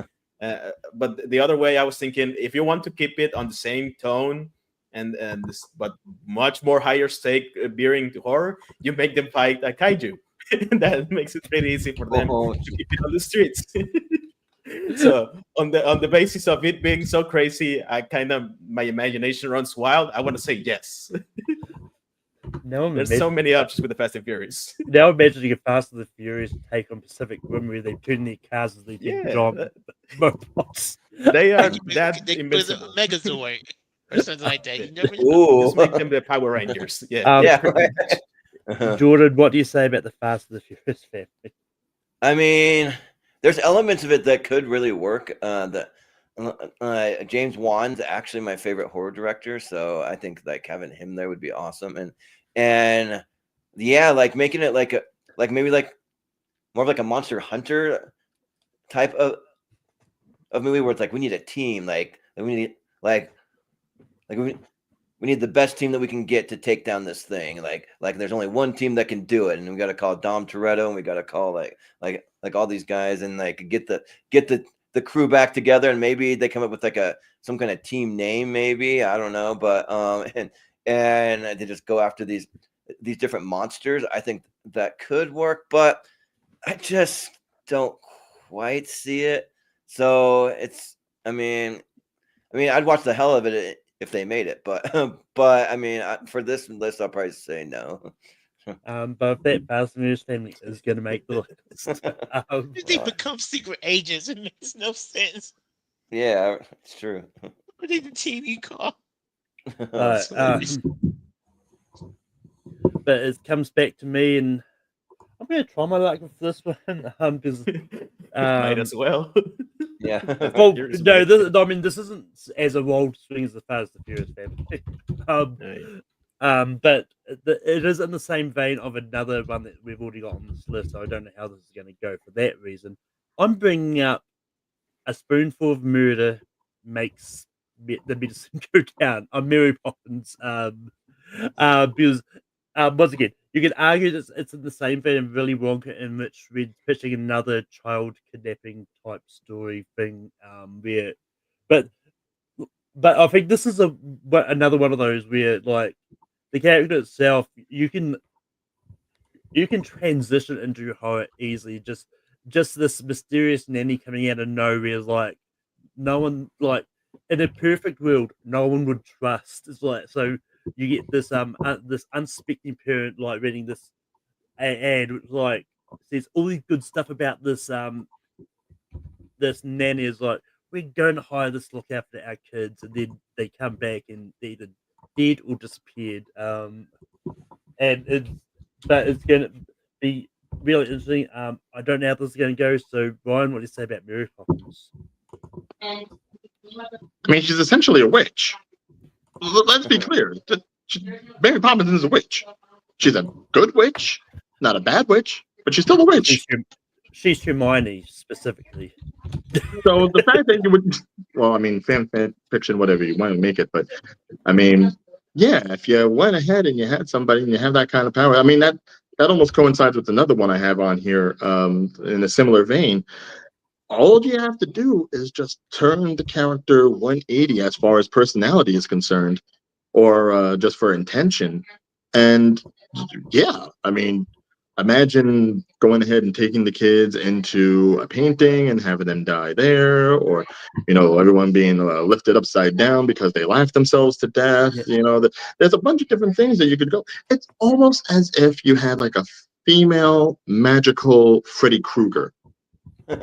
But the other way I was thinking, if you want to keep it on the same tone and this, but much more higher stake veering to horror, you make them fight a kaiju. That makes it pretty easy for them to keep it on the streets. So on the basis of it being so crazy, my imagination runs wild. I want to say yes. No, there's so many options with the Fast and Furious. Now imagining a Fast and the Furious take on Pacific Rim where they turn their cars as they take robots. They are that invincible. Megazord or something like that. You never just make them the Power Rangers. Yeah. Jordan, what do you say about the Fast and the Furious family? I mean, there's elements of it that could really work. James Wan's actually my favorite horror director, so I think like having him there would be awesome. And yeah, like making it maybe more of like a Monster Hunter type of movie where it's like we need a team, we need the best team that we can get to take down this thing. Like there's only one team that can do it, and we got to call Dom Toretto, and we got to call like all these guys, and like get the crew back together, and maybe they come up with like some kind of team name, maybe, I don't know, but and they just go after these different monsters. I think that could work, but I just don't quite see it. So I mean, I'd watch the hell of it if they made it, but I mean, for this list, I'll probably say no. But if that Fast and Furious family is going to make the list, they become secret agents. It makes no sense. Yeah, it's true. What did the TV call? But it comes back to me, and I'm going to try my luck with this one because might as well. Yeah. Well, no, this isn't as a wild swing as the Fast and Furious family. But it is in the same vein of another one that we've already got on this list. So I don't know how this is going to go for that reason. I'm bringing up A Spoonful of Murder makes the medicine go down. I'm Mary Poppins. Because once again, you could argue that it's in the same vein of Willy Wonka, in which we're pitching another child kidnapping type story thing, where, but I think this is another one of those where like the character itself, you can transition into horror easily. Just this mysterious nanny coming out of nowhere, like no one, like in a perfect world, no one would trust. It's like, so you get this unsuspecting parent like reading this ad, which like says all these good stuff about this nanny. Is like, we're going to hire this look after our kids, and then they come back and they're either dead or disappeared. And it's going to be really interesting. I don't know how this is going to go. So, Ryan, what do you say about Mary Poppins? I mean, she's essentially a witch. Let's be clear. Mary Poppins is a witch. She's a good witch, not a bad witch, but she's still a witch. She's Hermione specifically. So the fact that you would, well, I mean, fan fiction, whatever you want to make it, but I mean, yeah, if you went ahead and you had somebody and you have that kind of power, I mean, that almost coincides with another one I have on here in a similar vein. All you have to do is just turn the character 180 as far as personality is concerned, or just for intention. And yeah, I mean, imagine going ahead and taking the kids into a painting and having them die there, or everyone being lifted upside down because they laughed themselves to death. There's a bunch of different things that you could go. It's almost as if you had like a female magical Freddy Krueger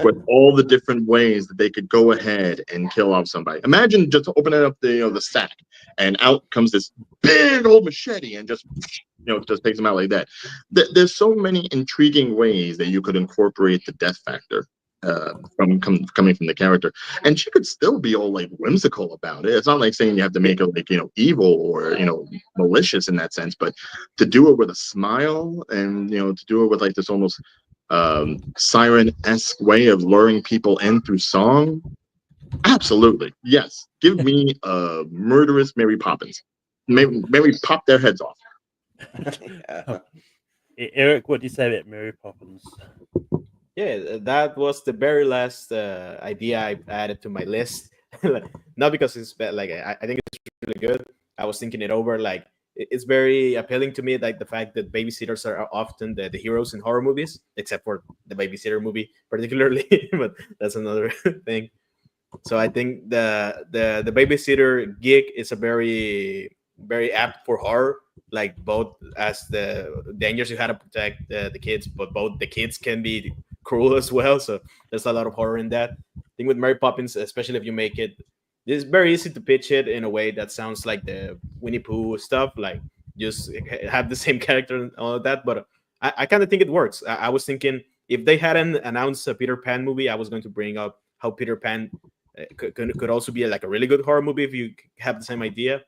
with all the different ways that they could go ahead and kill off somebody. Imagine just opening up the sack, and out comes this big old machete and just takes them out like that. There's so many intriguing ways that you could incorporate the death factor coming from the character, and she could still be all like whimsical about it. It's not like saying you have to make her like evil or malicious in that sense, but to do it with a smile and to do it with like this almost siren-esque way of luring people in through song. Absolutely, yes. Give me a murderous Mary Poppins. Mary pop their heads off. Yeah. Eric, what do you say about Mary Poppins? Yeah, that was the very last idea I added to my list. Not because it's bad, like I think it's really good. I was thinking it over, like it's very appealing to me, like the fact that babysitters are often the heroes in horror movies, except for the babysitter movie particularly, but that's another thing. So I think the babysitter gig is a very apt for horror, like both as the dangers you had to protect the kids, but both the kids can be cruel as well. So there's a lot of horror in that. I think with Mary Poppins, especially if you make it, it's very easy to pitch it in a way that sounds like the Winnie Pooh stuff, like just have the same character and all of that. But I kind of think it works. I was thinking if they hadn't announced a Peter Pan movie, I was going to bring up how Peter Pan could also be like a really good horror movie if you have the same idea.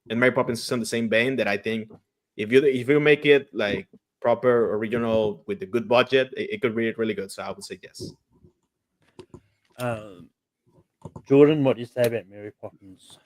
And Mary Poppins is on the same vein, that I think if you make it like proper original with a good budget, it could be really good. So I would say yes. Jordan, what do you say about Mary Poppins?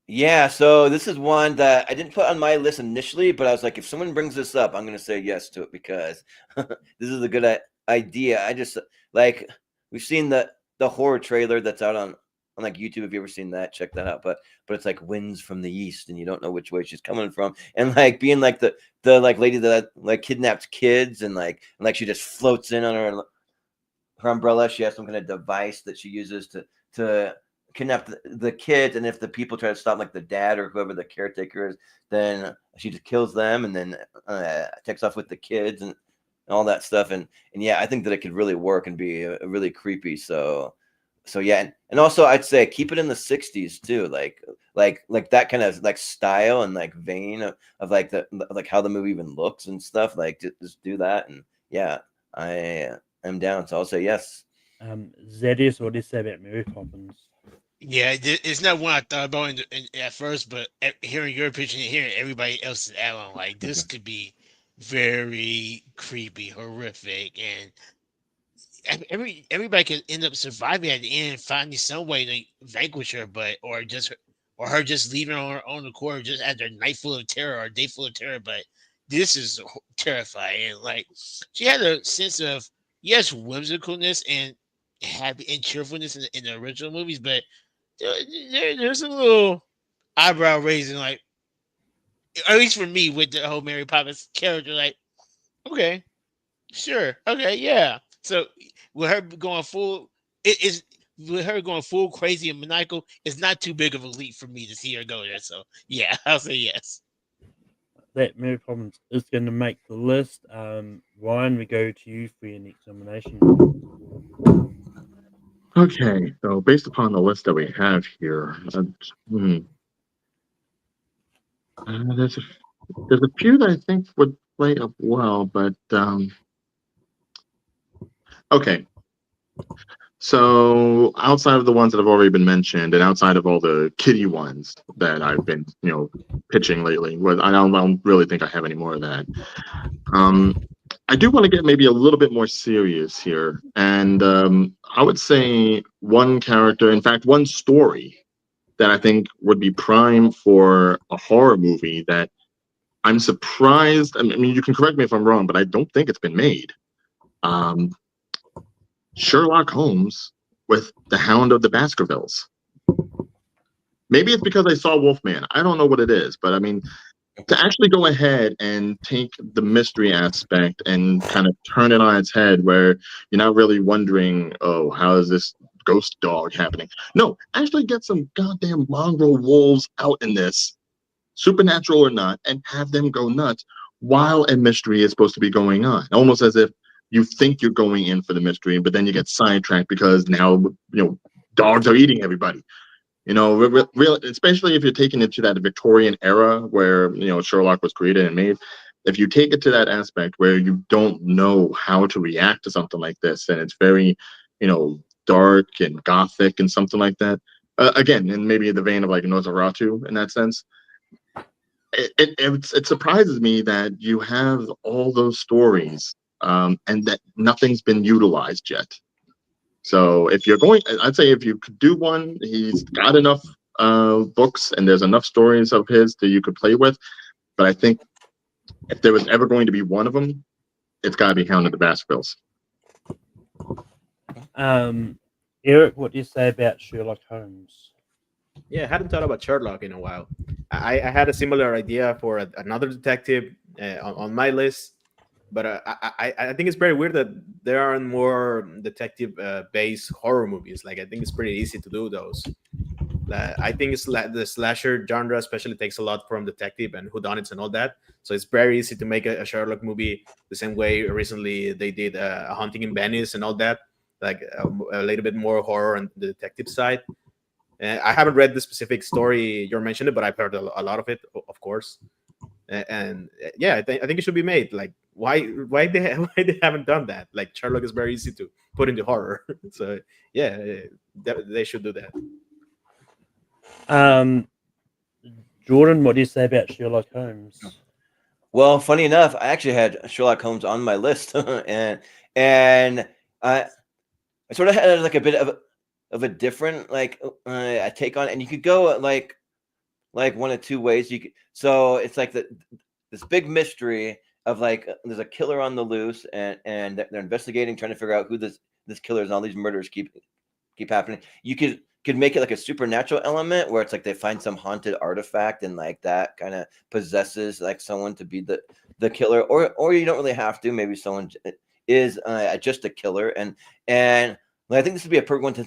Yeah, so this is one that I didn't put on my list initially, but I was like, if someone brings this up, I'm going to say yes to it because this is a good idea. I just like, we've seen the horror trailer that's out on like YouTube. If you ever seen that, check that out. But it's like winds from the east, and you don't know which way she's coming from, and like being like the like lady that like kidnapped kids, and like she just floats in on her umbrella. She has some kind of device that she uses to kidnap the kids, and if the people try to stop, like the dad or whoever the caretaker is, then she just kills them and then takes off with the kids and all that stuff. And yeah, I think that it could really work and be really creepy. So yeah, and also I'd say keep it in the 60s too, like that kind of like style and like vein of like like how the movie even looks and stuff. Like just do that, and yeah, I am down. So I'll say yes. Zedius, what do you say about Mary Poppins? Yeah, it's not one I thought about at first, but hearing your opinion and hearing everybody else's add-on, like this could be very creepy, horrific, and everybody could end up surviving at the end, finding some way to vanquish her, or her just leaving on her own accord, just after a night full of terror or a day full of terror. But this is terrifying. Like she had a sense of yes, whimsicalness and happy and cheerfulness in the original movies, but there's a little eyebrow raising, like at least for me with the whole Mary Poppins character. Like, okay, sure, okay, yeah. So with her going full, it is with her going full crazy and maniacal. It's not too big of a leap for me to see her go there. So yeah, I'll say yes. That Mary Poppins is going to make the list. Ryan, we go to you for your next nomination. Okay, so based upon the list that we have here, there's a few that I think would play up well, but okay. So outside of the ones that have already been mentioned, and outside of all the kiddie ones that I've been, pitching lately, I don't really think I have any more of that. I do want to get maybe a little bit more serious here, and I would say one character, in fact, one story that I think would be prime for a horror movie that I'm surprised. I mean, you can correct me if I'm wrong, but I don't think it's been made. Sherlock Holmes with the Hound of the Baskervilles. Maybe it's because I saw Wolfman. I don't know what it is, but I mean, to actually go ahead and take the mystery aspect and kind of turn it on its head, where you're not really wondering, oh, how is this ghost dog happening? No, actually get some goddamn mongrel wolves out in this, supernatural or not, and have them go nuts while a mystery is supposed to be going on. Almost as if you think you're going in for the mystery, but then you get sidetracked because now, dogs are eating everybody. Especially if you're taking it to that Victorian era where, Sherlock was created and made. If you take it to that aspect where you don't know how to react to something like this, and it's very, dark and gothic and something like that, again, in maybe the vein of like Nosferatu in that sense, it surprises me that you have all those stories, and that nothing's been utilized yet. So if you're going, I'd say if you could do one, he's got enough books and there's enough stories of his that you could play with. But I think if there was ever going to be one of them, it's got to be Hound of the Baskervilles. Eric, what do you say about Sherlock Holmes? Yeah, I hadn't thought about Sherlock in a while. I had a similar idea for another detective on my list, but I think it's very weird that there aren't more detective-based horror movies. Like, I think it's pretty easy to do those. I think it's the slasher genre especially takes a lot from detective and whodunits and all that. So it's very easy to make a Sherlock movie the same way recently they did A Haunting in Venice and all that, like a little bit more horror on the detective side. I haven't read the specific story you're mentioning, but I've heard a lot of it, of course. And yeah, I think it should be made. Like, why they haven't done that? Like, Sherlock is very easy to put into horror. So yeah, they should do that. Jordan, what do you say about Sherlock Holmes? Well, funny enough, I actually had Sherlock Holmes on my list, and I sort of had like a bit of a different a take on it. And you could go like one of two ways. So it's like this big mystery of like there's a killer on the loose, and they're investigating, trying to figure out who this killer is, and all these murders keep happening. You could make it like a supernatural element where it's like they find some haunted artifact and like that kind of possesses like someone to be the killer, or you don't really have to. Maybe someone is just a killer, and I think this would be a perfect one to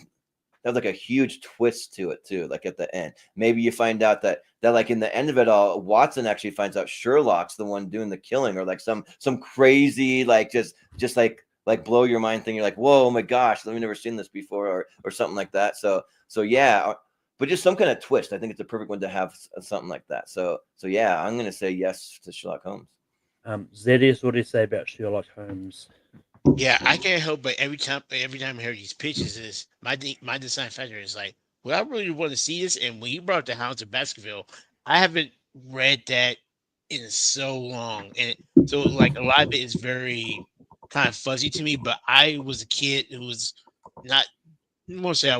have like a huge twist to it too. Like at the end, maybe you find out that like in the end of it all, Watson actually finds out Sherlock's the one doing the killing, or like some crazy like just like blow your mind thing. You're like, whoa, oh my gosh, I've never seen this before, or something like that. So yeah, but just some kind of twist. I think it's a perfect one to have something like that. So yeah, I'm gonna say yes to Sherlock Holmes. Zedius, what do you say about Sherlock Holmes? Yeah, I can't help but every time I hear these pitches, is my design factor is like, well, I really want to see this. And when you brought up the Hounds of Baskerville, I haven't read that in so long, and so like a lot of it is very kind of fuzzy to me. But I was a kid who was not. Mostly, I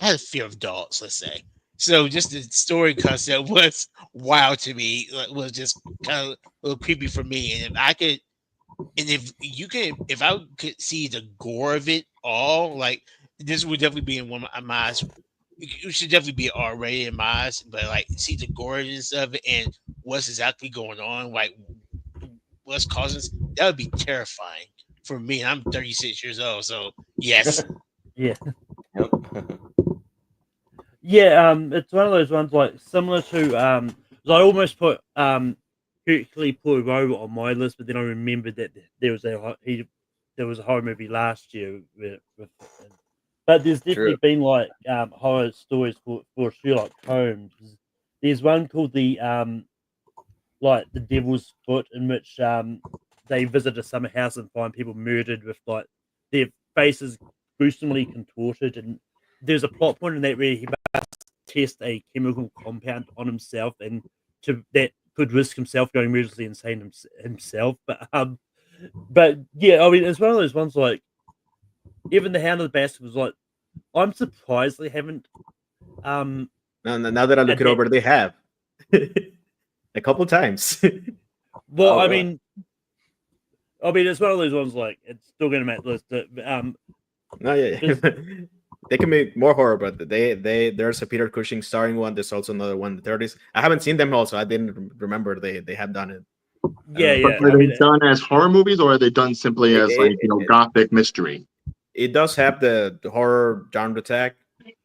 had a fear of dogs. Let's say. So just the story concept was wild to me. Like, was just kind of a little creepy for me. And if you could, if I could see the gore of it all, like this would definitely be in one of my eyes. It should definitely be R-rated in my eyes, but like see the goriness of it and what's exactly going on, like what's causing this, that would be terrifying for me. I'm 36 years old, so yes. Yeah. Yep. Yeah, it's one of those ones like similar to 'cause I almost put Hercule Poirot on my list, but then I remembered that there was there was a horror movie last year but there's definitely True. been like horror stories for Sherlock Holmes. There's one called the Devil's Foot, in which they visit a summer house and find people murdered with like their faces gruesomely contorted, and there's a plot point in that where he test a chemical compound on himself, and that could risk himself going murderously insane himself. But yeah, I mean, it's one of those ones like even the Hound of the Bastard was like, I'm surprised they haven't. Now that I look it over, they have a couple times. Well, Oh, I really? mean, it's one of those ones like it's still going to make the list. No, yeah. They can make more horror, but there's a Peter Cushing starring one. There's also another one, the 30s. I haven't seen them all, so I didn't remember they have done it. Yeah. But are they done as horror movies, or are they done simply as gothic mystery? It does have the horror genre tag.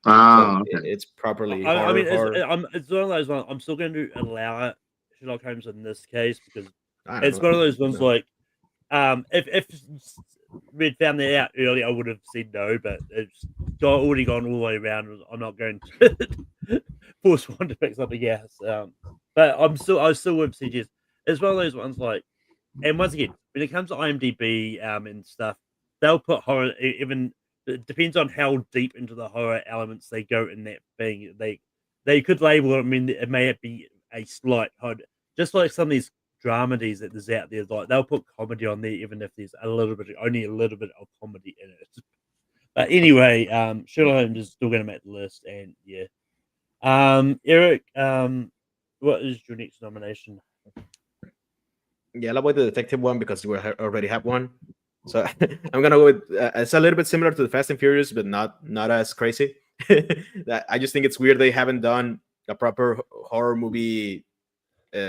Ah, so okay. It's properly I mean, horror. it's one of those ones. I'm still going to allow it, Sherlock Holmes in this case, because I it's don't know. one of those ones like, if we'd found that out early, I would have said no, but it's already gone all the way around. I'm not going to force one to pick something else. But I still would suggest it's one of those ones like, and once again, when it comes to IMDb and stuff, they'll put horror. Even it depends on how deep into the horror elements they go in that thing. They could label it. I mean, it may be a slight horror, just like some of these dramedies that there's out there. Like they'll put comedy on there, even if there's only a little bit of comedy in it. But anyway, Sherlock Holmes is still going to make the list, and yeah. Eric, what is your next nomination? Yeah, I'll avoid the detective one because we already have one. So I'm gonna go with it's a little bit similar to the Fast and Furious, but not as crazy. I just think it's weird they haven't done a proper horror movie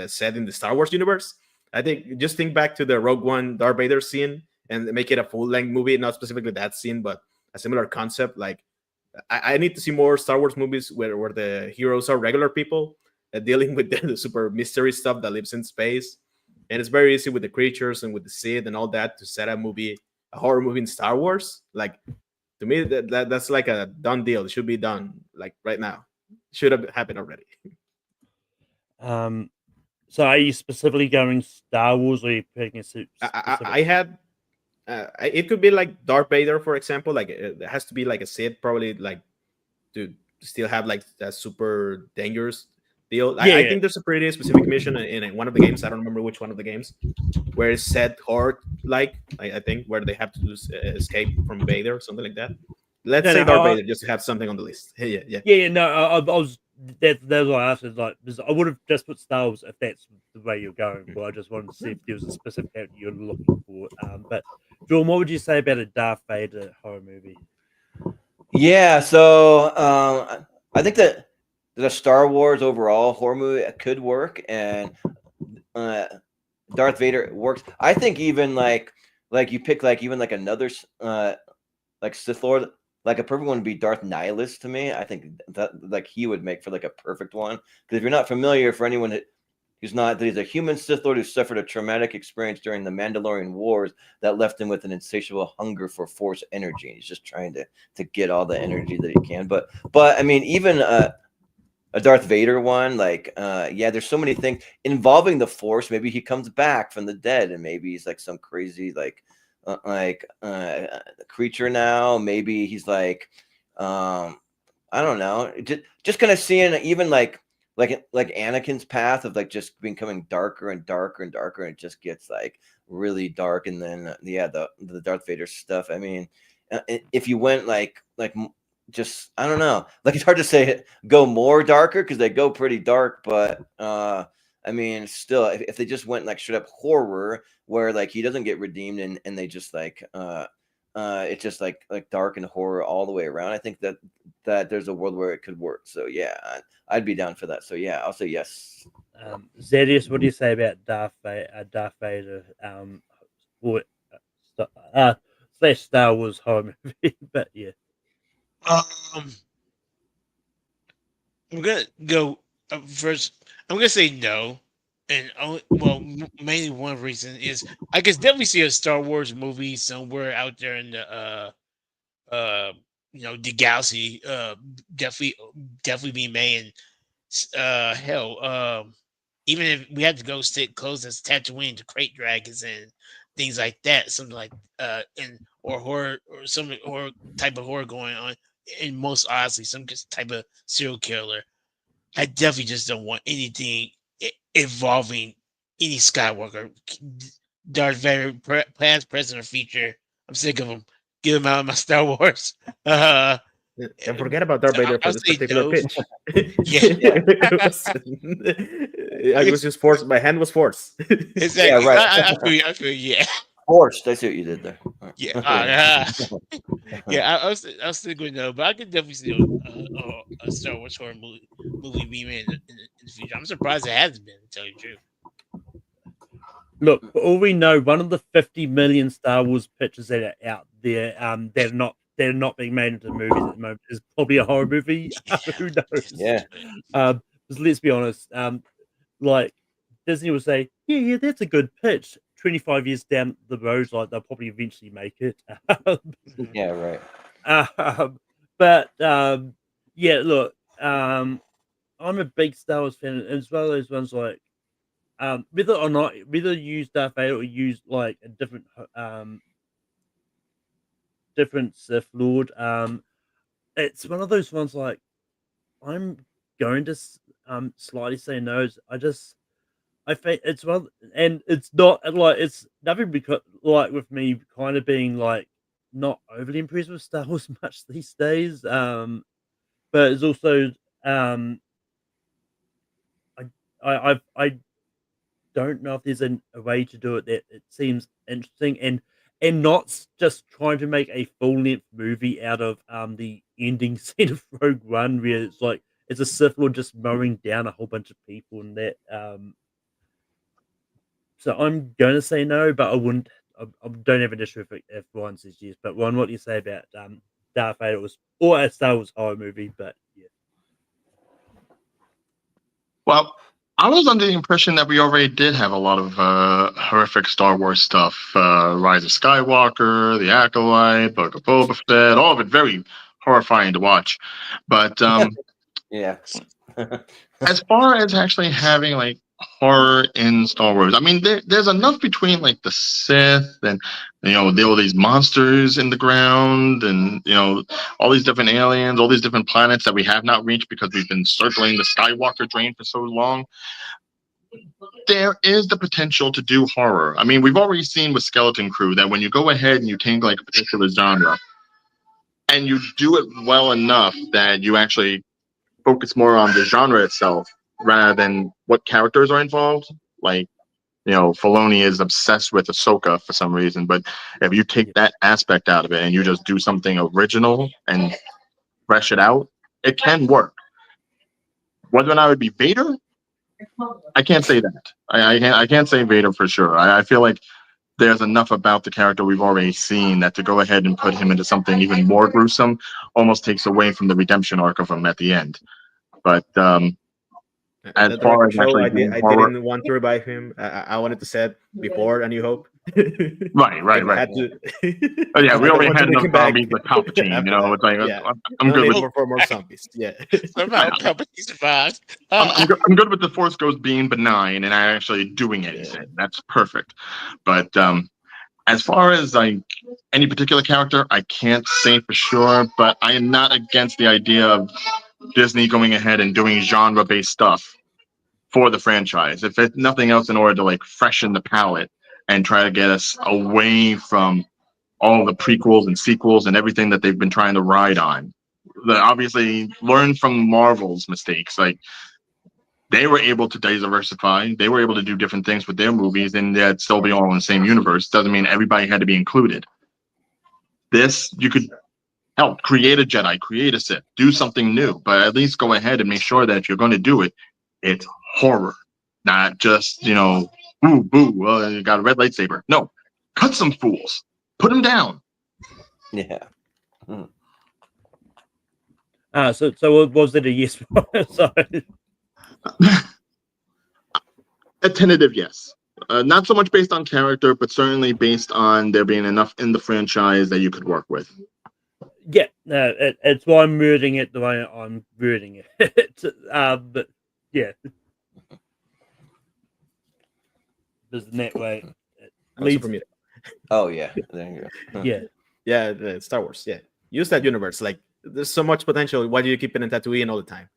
set in the Star Wars universe. I think just think back to the Rogue One Darth Vader scene and make it a full length movie, not specifically that scene, but a similar concept. Like I need to see more Star Wars movies where the heroes are regular people dealing with the super mystery stuff that lives in space. And it's very easy with the creatures and with the Sith and all that to set a horror movie in Star Wars. Like to me, that's like a done deal. It should be done like right now. Should have happened already. So are you specifically going Star Wars, or are you picking a specific? I had. It could be like Darth Vader, for example. Like it has to be like a Sith, probably like to still have like that super dangerous deal. Yeah, I think there's a pretty specific mission in one of the games. I don't remember which one of the games, where it's set hard, like I think, where they have to escape from Vader or something like that. Let's say Darth Vader, just to have something on the list. Yeah. No, I was. That's what I asked. Is like, I would have just put Star Wars if that's the way you're going. But I just wanted to see if there was a specific character you're looking for. But Jordan, what would you say about a Darth Vader horror movie? Yeah, so I think that the Star Wars overall horror movie could work, and Darth Vader works. I think even like you pick like even like another like Sith Lord, like a perfect one would be Darth Nihilus to me. I think that like he would make for like a perfect one, because if you're not familiar, for anyone who's not, he's a human Sith Lord who suffered a traumatic experience during the Mandalorian Wars that left him with an insatiable hunger for Force energy. He's just trying to get all the energy that he can. But I mean, even a Darth Vader one, like yeah, there's so many things involving the Force. Maybe he comes back from the dead, and maybe he's like some crazy creature now. Maybe he's like I don't know, just kind of seeing even like Anakin's path of like just becoming darker and darker and darker, and it just gets like really dark. And then yeah, the Darth Vader stuff. I mean, if you went like just I don't know. Like it's hard to say go more darker because they go pretty dark, but I mean, still, if they just went like straight up horror, where like he doesn't get redeemed and they just like it's just like dark and horror all the way around. I think that there's a world where it could work. So yeah, I'd be down for that. So yeah, I'll say yes. Zedius, what do you say about Darth Vader? Or, slash Star Wars horror movie, but yeah. Um, I'm gonna go first. I'm gonna say no, and mainly one reason is I could definitely see a Star Wars movie somewhere out there in the the galaxy. Definitely be made. And hell, even if we had to go stick close as Tatooine to crate dragons and things like that, something like and or horror or some or type of horror going on, and most honestly, some type of serial killer. I definitely just don't want anything involving any Skywalker, Darth Vader, past, present, or future. I'm sick of them. Get them out of my Star Wars. And forget about Darth Vader for I'll this say particular no. pitch. Yeah. I was just forced. My hand was forced. Exactly. Yeah, right. I feel you. I feel you. Yeah. Forced. I see what you did there. Yeah. Yeah. I was still going no, but I could definitely see a Star Wars horror movie being made in the future. I'm surprised it hasn't been, to tell you the truth. Look, for all we know, one of the 50 million Star Wars pictures that are out there, they're not being made into movies at the moment, is probably a horror movie. Who knows? Yeah. Because let's be honest, like Disney will say, yeah, that's a good pitch. 25 years down the road, like they'll probably eventually make it. Yeah, right. Yeah, look, I'm a big Star Wars fan, and it's one of those ones like, whether use Darth Vader or use like a different Sith Lord, it's one of those ones like I'm going to slightly say no. I think it's one, and it's not like it's nothing because like with me kind of being like not overly impressed with Star Wars much these days. But it's also I don't know if there's a way to do it that it seems interesting and not just trying to make a full length movie out of the ending scene of Rogue One where it's like it's a Sith Lord just mowing down a whole bunch of people and that so I'm going to say no, but I don't have an issue if Ryan says yes. But Ron, what do you say about Darth Vader or a Star Wars horror movie? But yeah. Well, I was under the impression that we already did have a lot of horrific Star Wars stuff. Rise of Skywalker, The Acolyte, Book of Boba Fett, all of it very horrifying to watch. But Yeah. as far as actually having like horror in Star Wars, I mean, there's enough between like the Sith and all these monsters in the ground, and all these different aliens, all these different planets that we have not reached because we've been circling the Skywalker drain for so long. There is the potential to do horror. I mean, we've already seen with Skeleton Crew that when you go ahead and you take like a particular genre and you do it well enough that you actually focus more on the genre itself rather than what characters are involved. Like, Filoni is obsessed with Ahsoka for some reason, but if you take that aspect out of it and you just do something original and fresh it out, it can work. Whether or not it would be Vader, I can't say that. I can't say Vader for sure. I feel like there's enough about the character we've already seen that to go ahead and put him into something even more gruesome almost takes away from the redemption arc of him at the end. But as far as actually doing I horror, didn't want to revive him. I wanted to set before A New Hope. right. I had to. Oh yeah, we I don't already want to had bring enough him back zombies with Palpatine. It's like Yeah. I'm No good need with for more zombies. Yeah. Somehow Palpatine survived. I'm good with the Force Ghost being benign and actually doing anything. Yeah. That's perfect. But as far as like any particular character, I can't say for sure. But I am not against the idea of Disney going ahead and doing genre-based stuff for the franchise, if it's nothing else, in order to like freshen the palette and try to get us away from all the prequels and sequels and everything that they've been trying to ride on. obviously learn from Marvel's mistakes. Like they were able to diversify, they were able to do different things with their movies, and yet still be all in the same universe. Doesn't mean everybody had to be included. This you could help create a Jedi, create a Sith, do something new, but at least go ahead and make sure that if you're going to do it, it's horror, not just ooh boo, you got a red lightsaber. No, cut some fools, put them down. Yeah. Hmm. So was it a yes? Sorry. A tentative yes. Not so much based on character, but certainly based on there being enough in the franchise that you could work with. Yeah, no, it's why I'm wording it the way I'm wording it. But yeah, because in that way, it leads. Oh yeah, there you go. Yeah, Yeah, the Star Wars. Yeah, use that universe. Like, there's so much potential. Why do you keep it in Tatooine all the time?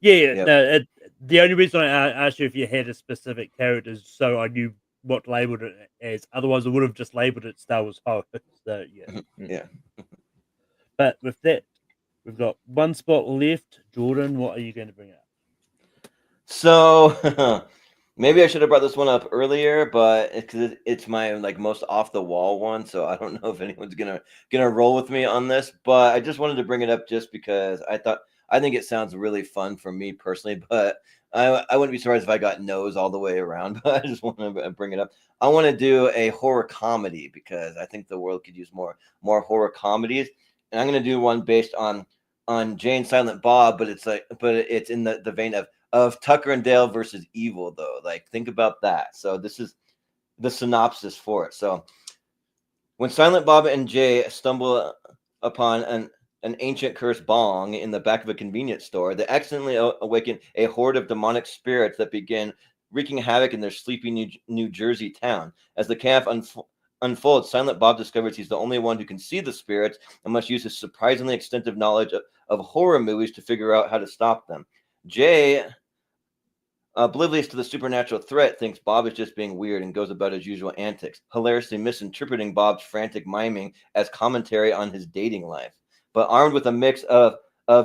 yeah. Yep. No, the only reason I asked you if you had a specific character is so I knew what to label it as. Otherwise, I would have just labeled it Star Wars horror. So yeah, Yeah. But with that, we've got one spot left. Jordan, what are you going to bring up? So maybe I should have brought this one up earlier, but it's my most off the wall one, so I don't know if anyone's gonna roll with me on this. But I just wanted to bring it up just because I think it sounds really fun for me personally. But I wouldn't be surprised if I got no's all the way around. But I just want to bring it up. I want to do a horror comedy because I think the world could use more horror comedies, and I'm gonna do one based on Jay and Silent Bob, but it's in the vein of Tucker and Dale versus Evil, though. Like, think about that. So this is the synopsis for it. So when Silent Bob and Jay stumble upon an ancient cursed bong in the back of a convenience store, they accidentally awaken a horde of demonic spirits that begin wreaking havoc in their sleepy New Jersey town. As the chaos unfolds, Silent Bob discovers he's the only one who can see the spirits and must use his surprisingly extensive knowledge of horror movies to figure out how to stop them. Jay, oblivious to the supernatural threat, thinks Bob is just being weird and goes about his usual antics, hilariously misinterpreting Bob's frantic miming as commentary on his dating life. But armed with a mix of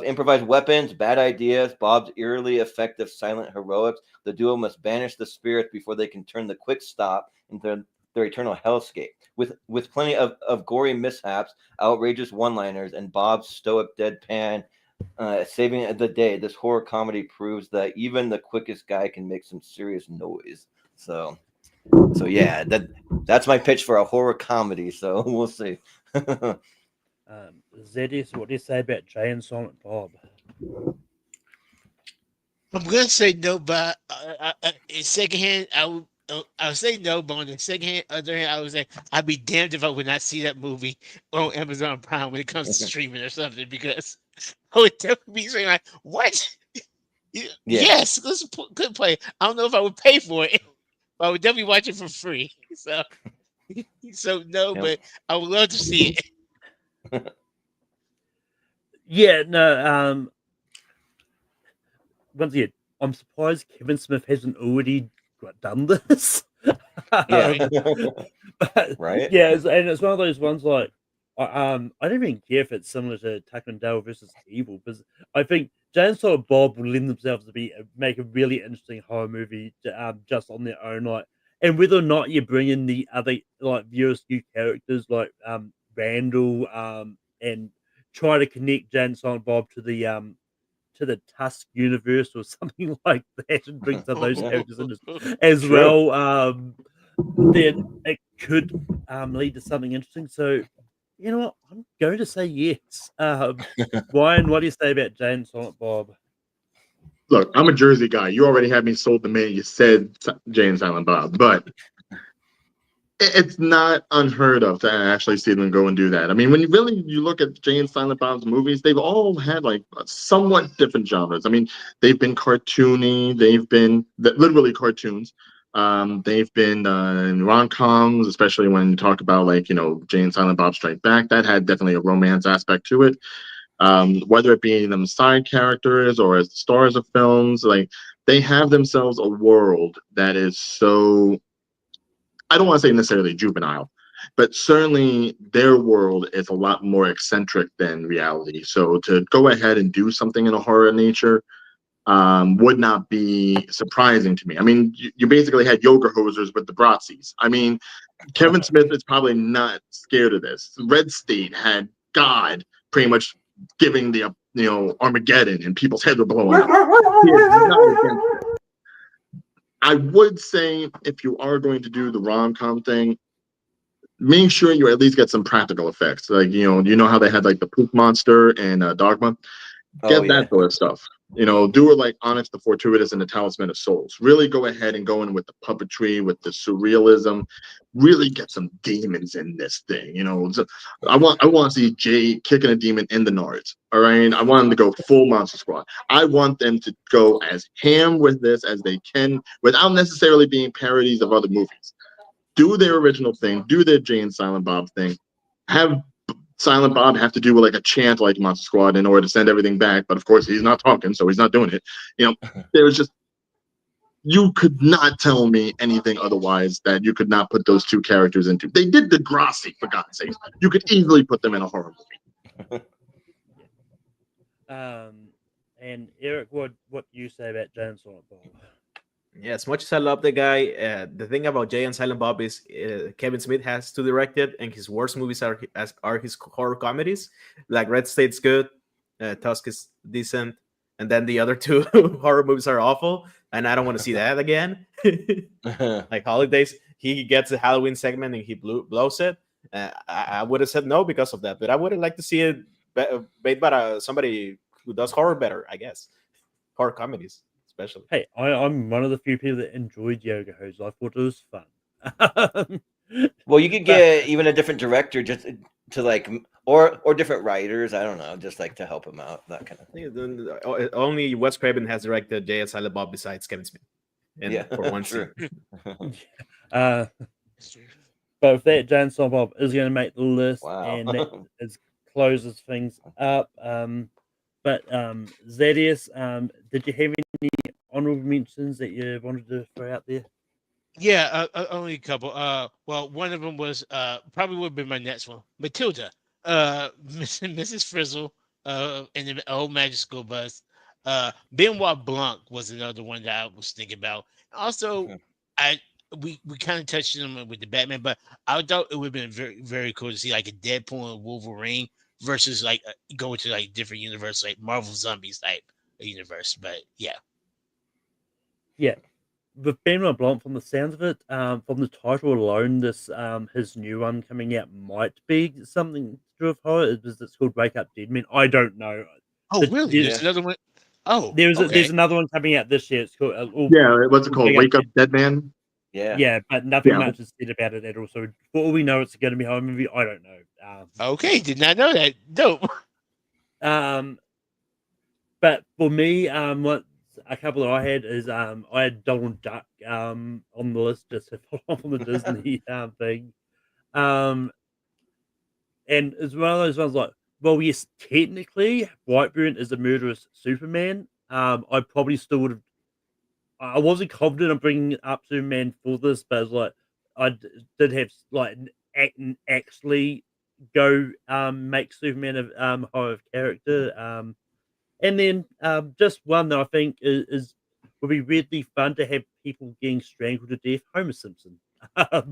improvised weapons, bad ideas, Bob's eerily effective silent heroics, the duo must banish the spirits before they can turn the quick stop into their eternal hellscape. With plenty of gory mishaps, outrageous one-liners, and Bob's stoic deadpan saving the day, this horror comedy proves that even the quickest guy can make some serious noise. So yeah, that's my pitch for a horror comedy. So we'll see. Zedis, what do you say about Jay and Silent Bob? I'm gonna say no, but in secondhand, I would say no, but on the other hand, I would say I'd be damned if I would not see that movie on Amazon Prime when it comes to streaming or something, because I would definitely be saying like, "What? Yes, this is good play." I don't know if I would pay for it, but I would definitely watch it for free. So no, Yep. but I would love to see it. Yeah, no. Once again, I'm surprised Kevin Smith hasn't already done this. Yeah. But, Right? yeah, and it's one of those ones like I don't even care if it's similar to Tucker and Dale versus Evil, because I think Jay and Silent Bob will lend themselves to make a really interesting horror movie just on their own, like, and whether or not you bring in the other like viewers new characters like Randall and try to connect Jay and Silent Bob to the Tusk universe or something like that, and bring some of those characters in as True. well, then it could lead to something interesting. So, you know what? I'm going to say yes. Ryan, what do you say about Jay and Silent Bob? Look, I'm a Jersey guy. You already had me sold the minute you said Jay and Silent Bob, but it's not unheard of to actually see them go and do that. I mean, when you look at Jay and Silent Bob's movies, they've all had like somewhat different genres. I mean, they've been cartoony, they've been literally cartoons. They've been in rom-coms, especially when you talk about Jay and Silent Bob Strike Back. That had definitely a romance aspect to it. Whether it be them side characters or as stars of films, like they have themselves a world that is so, I don't want to say necessarily juvenile, but certainly their world is a lot more eccentric than reality. So to go ahead and do something in a horror nature would not be surprising to me. I mean, you basically had yoga hosers with the Bratzies. I mean, Kevin Smith is probably not scared of this. Red State had God pretty much giving the Armageddon and people's heads were blowing up. He is not against it. I would say if you are going to do the rom-com thing, make sure you at least get some practical effects. Like you know how they had like the poop monster and Dogma. Get that sort of stuff. Do it like Onyx the Fortuitous and the Talisman of Souls. Really go ahead and go in with the puppetry, with the surrealism. Really get some demons in this thing. I want to see Jay kicking a demon in the Nards. All right, I want them to go full Monster Squad. I want them to go as ham with this as they can, without necessarily being parodies of other movies. Do their original thing. Do their Jay and Silent Bob thing. Have Silent Bob have to do like a chant like Monster Squad in order to send everything back, but of course he's not talking, so he's not doing it. There was just, you could not tell me anything otherwise that you could not put those two characters into. They did Degrassi, for God's sakes. You could easily put them in a horror movie. And Eric, what do you say about Jay and Silent Bob? Yeah, as much as I love the guy, the thing about Jay and Silent Bob is Kevin Smith has to direct it, and his worst movies are his horror comedies. Like Red State's good, Tusk is decent, and then the other two horror movies are awful, and I don't want to see that again. Like Holidays, he gets a Halloween segment and he blows it. I would have said no because of that, but I would have liked to see it made by somebody who does horror better, I guess. Horror comedies. Especially. Hey, I'm one of the few people that enjoyed Yoga Hose. I thought it was fun. Well, you could get even a different director just to like, or different writers. I don't know, just like to help him out, that kind of thing. Only Wes Craven has directed Jay and Silent Bob besides Kevin Smith. And Yeah, for one true. But with that, Jay and Silent Bob is going to make the list, Wow. and that closes things up. But Zadius, did you have any honorable mentions that you wanted to throw out there? Yeah, only a couple. Well, one of them was probably would be my next one, Matilda, Mrs. Frizzle, in the old Magic School Bus. Benoit Blanc was another one that I was thinking about. Also, we kind of touched on them with the Batman, but I thought it would have been very, very cool to see like a Deadpool and Wolverine versus like going to like different universe, like Marvel Zombies type universe. But yeah. With Benoit Blanc, from the sounds of it, from the title alone, this his new one coming out might be something to do with horror. It's called Wake Up Dead Men. I don't know. Oh, really? There's another one. Oh, there's another one coming out this year. It's called what's it called? Wake Up Dead Man. Yeah, but nothing much is said about it at all. So for all we know, it's going to be a horror movie. I don't know. Okay, did not know that. Dope. But for me, what a couple that I had is I had Donald Duck on the list just to follow up on the Disney thing. And it's one of those ones like, well, yes, technically, Brightburn is a murderous Superman. I probably still would have. I wasn't confident of bringing up Superman for this, but it's like I did have like actually go make Superman a horror character. And then just one that I think is would be really fun to have people getting strangled to death. Homer Simpson. But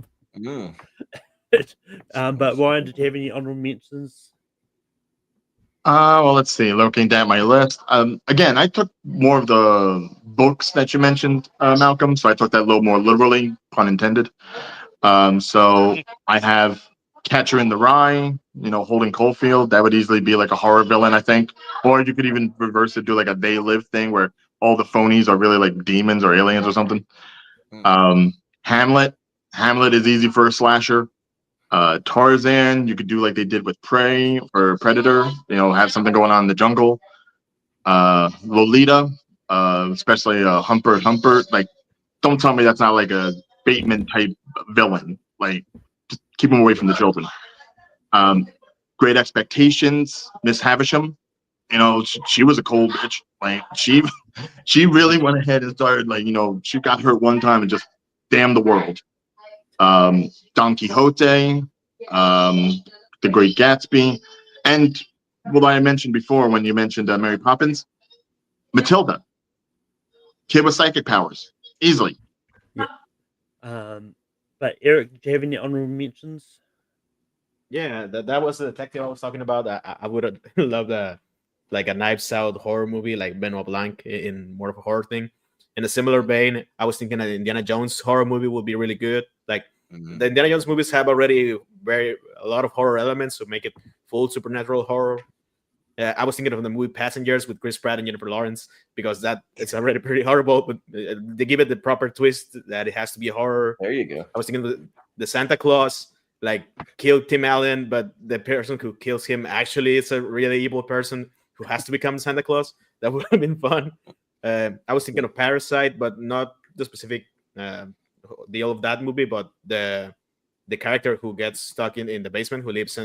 Ryan, did you have any honorable mentions? Well, let's see. Looking down my list. Again, I took more of the books that you mentioned, Malcolm. So I took that a little more literally, pun intended. So I have Catcher in the Rye, Holden Caulfield. That would easily be like a horror villain, I think. Or you could even reverse it, do like a They Live thing where all the phonies are really like demons or aliens or something. Hamlet. Hamlet is easy for a slasher. Tarzan, you could do like they did with Prey or Predator, have something going on in the jungle. Lolita, especially Humpert. Like, don't tell me that's not like a Bateman type villain. Like, just keep him away from the children. Great Expectations, Miss Havisham. She was a cold bitch. Like, she really went ahead and started like, she got hurt one time and just damned the world. Don Quixote, The Great Gatsby, and what I mentioned before when you mentioned Mary Poppins, Matilda, kid with psychic powers, easily. But Eric, do you have any honorable mentions? Yeah, that was the detective I was talking about. I would have loved like a Knives Out horror movie, like Benoit Blanc in more of a horror thing. In a similar vein, I was thinking an Indiana Jones horror movie would be really good. Like the Indiana Jones movies have already a lot of horror elements to make it full supernatural horror. I was thinking of the movie Passengers with Chris Pratt and Jennifer Lawrence because that it's already pretty horrible, but they give it the proper twist that it has to be a horror. There you go. I was thinking of the Santa Claus, like killed Tim Allen, but the person who kills him actually is a really evil person who has to become Santa Claus. That would have been fun. I was thinking of Parasite, but not the specific deal of that movie, but the character who gets stuck in the basement, who lives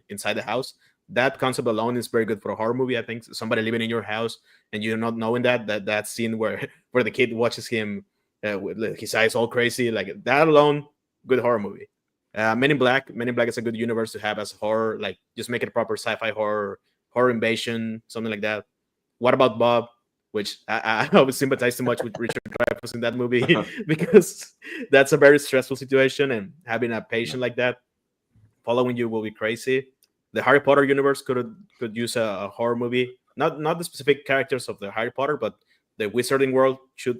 inside the house. That concept alone is very good for a horror movie. I think somebody living in your house and you're not knowing that scene where the kid watches him with his eyes all crazy, like that alone, good horror movie. Men in Black is a good universe to have as horror. Like just make it a proper sci-fi horror invasion, something like that. What About Bob? Which I always sympathize too much with Richard Dreyfuss in that movie because that's a very stressful situation, and having a patient like that following you will be crazy. The Harry Potter universe could use a horror movie. Not the specific characters of the Harry Potter, but the wizarding world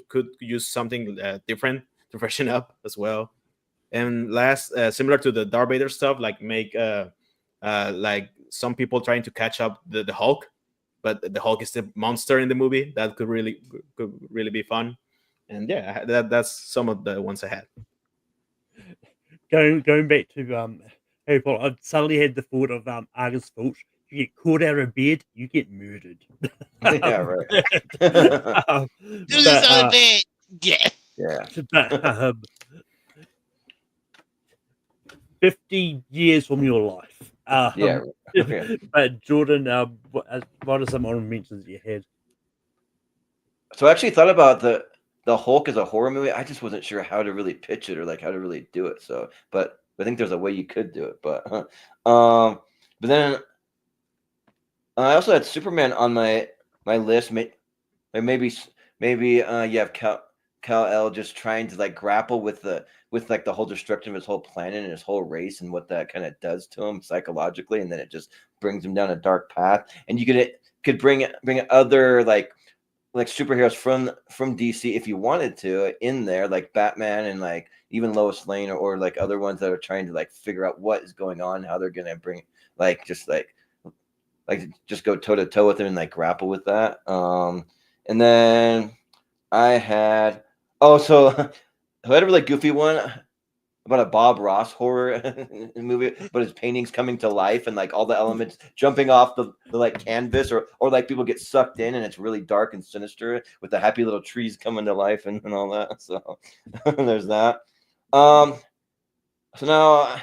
could use something different to freshen up as well. And last, similar to the Darth Vader stuff, like make like some people trying to catch up the Hulk, but the Hulk is the monster in the movie. That could really be fun. And yeah, that's some of the ones I had. Going back to Harry Potter, I've suddenly had the thought of Argus Filch. You get caught out of bed, you get murdered. Yeah, right. Do this on the bed. Yeah. Yeah. 50 years from your life. Yeah. Okay. But Jordan, what are some honorable mentions you had? So I actually thought about the Hulk as a horror movie. I just wasn't sure how to really pitch it or like how to really do it. So, but I think there's a way you could do it. But then I also had Superman on my list. Maybe you have Kal-El just trying to like grapple with like the whole destruction of his whole planet and his whole race and what that kind of does to him psychologically, and then it just brings him down a dark path. And you could bring other like superheroes from DC if you wanted to in there, like Batman and like even Lois Lane or like other ones that are trying to like figure out what is going on, how they're gonna bring like just go toe to toe with him and like grapple with that. And then I had so I had a really goofy one about a Bob Ross horror movie, but his paintings coming to life and like all the elements jumping off the like canvas or like people get sucked in and it's really dark and sinister with the happy little trees coming to life and all that. So there's that. So now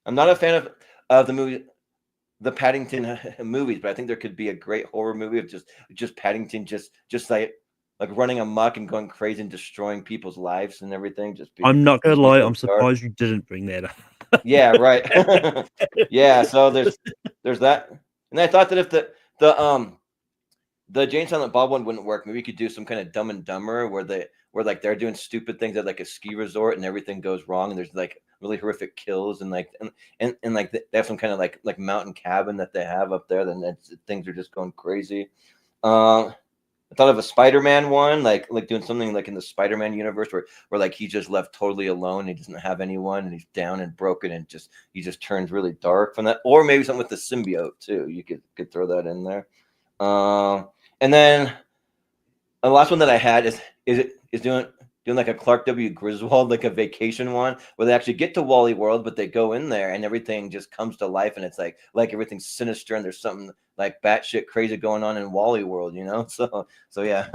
I'm not a fan of the movie, the Paddington movies, but I think there could be a great horror movie of just Paddington just like running amok and going crazy and destroying people's lives and everything. I'm not gonna lie, I'm surprised you didn't bring that up. Yeah, right. Yeah, so there's that. And I thought that if the Jane Silent Bob one wouldn't work, maybe you could do some kind of Dumb and Dumber where they're doing stupid things at like a ski resort and everything goes wrong and there's like really horrific kills and like and like they have some kind of like mountain cabin that they have up there, then things are just going crazy. I thought of a Spider-Man one, like doing something like in the Spider-Man universe where like he just left totally alone, he doesn't have anyone, and he's down and broken, and he just turns really dark from that. Or maybe something with the symbiote too. You could throw that in there. And then the last one that I had is doing like a Clark W. Griswold, like a vacation one where they actually get to Wally World, but they go in there and everything just comes to life and it's like everything's sinister and there's something like batshit crazy going on in Wally World, you know? So yeah.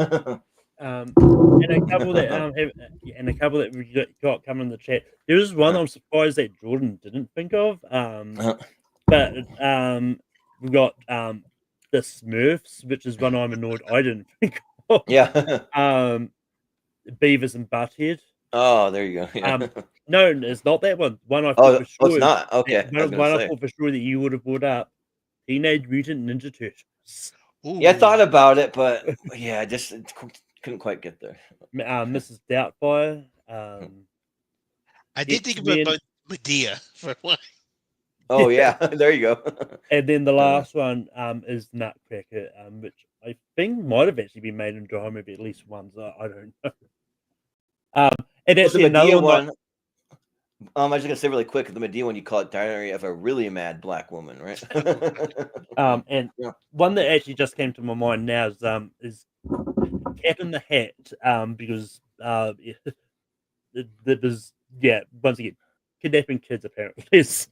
And a couple that we got coming in the chat. There's one I'm surprised that Jordan didn't think of. But we've got the Smurfs, which is one I'm annoyed I didn't think of. Yeah. Beavis and Butthead. Oh, there you go. Yeah. No, it's not that one. One I Oh, thought for sure. it's not. Okay, I was One gonna I say. thought for sure that you would have brought up. Teenage Mutant Ninja Turtles. Yeah, I thought Ooh. about it, but yeah, I just couldn't quite get there. Mrs. Doubtfire. I did think X-Men. about Medea for one. Oh yeah, there you go. And then the last one is Nutcracker, which I think might have actually been made into a horror movie at least once. I don't know. And Well, actually the another Medea one. one. I was just gonna say really quick, the Medea one, you call it Diary of a Really Mad Black Woman, right? And Yeah. one that actually just came to my mind now is Cat in the Hat, because that is once again kidnapping kids apparently. And it's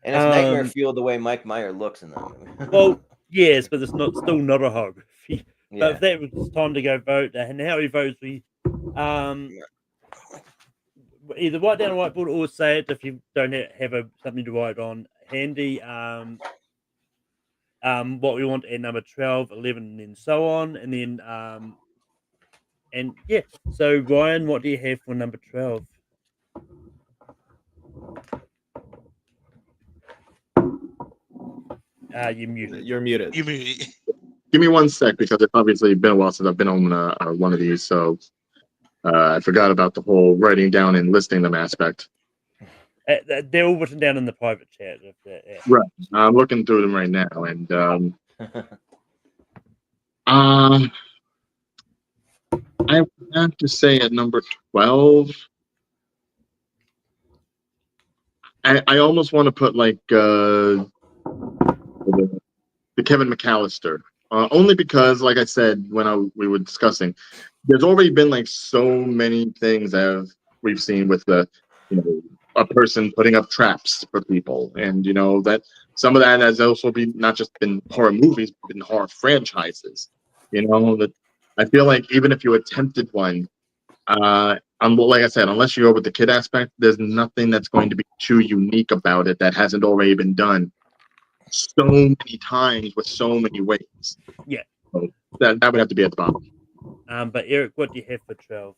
nightmare fuel the way Mike Meyer looks in that movie. Well, yes, but it's still not a horror movie. Yeah. But if that was time to go vote, and how he votes, we either write down a whiteboard or say it if you don't have something to write on handy. What we want at number 12, 11, and then so on, and then and yeah. So Ryan, what do you have for number 12? You're muted. You're muted. You mean Give me 1 sec because it's obviously been a while since I've been on one of these, so I forgot about the whole writing down and listing them aspect. They're all written down in the private chat. Right. I'm looking through them right now, and I have to say at number 12, I almost want to put like the Kevin McAllister, only because, like I said when we were discussing, there's already been like so many things that we've seen with a person putting up traps for people, and that some of that has also been not just been horror movies, but in horror franchises. That I feel like even if you attempted one, like I said, unless you go with the kid aspect, there's nothing that's going to be too unique about it that hasn't already been done so many times with so many ways. Yeah. So that would have to be at the bottom. But Eric, what do you have for 12?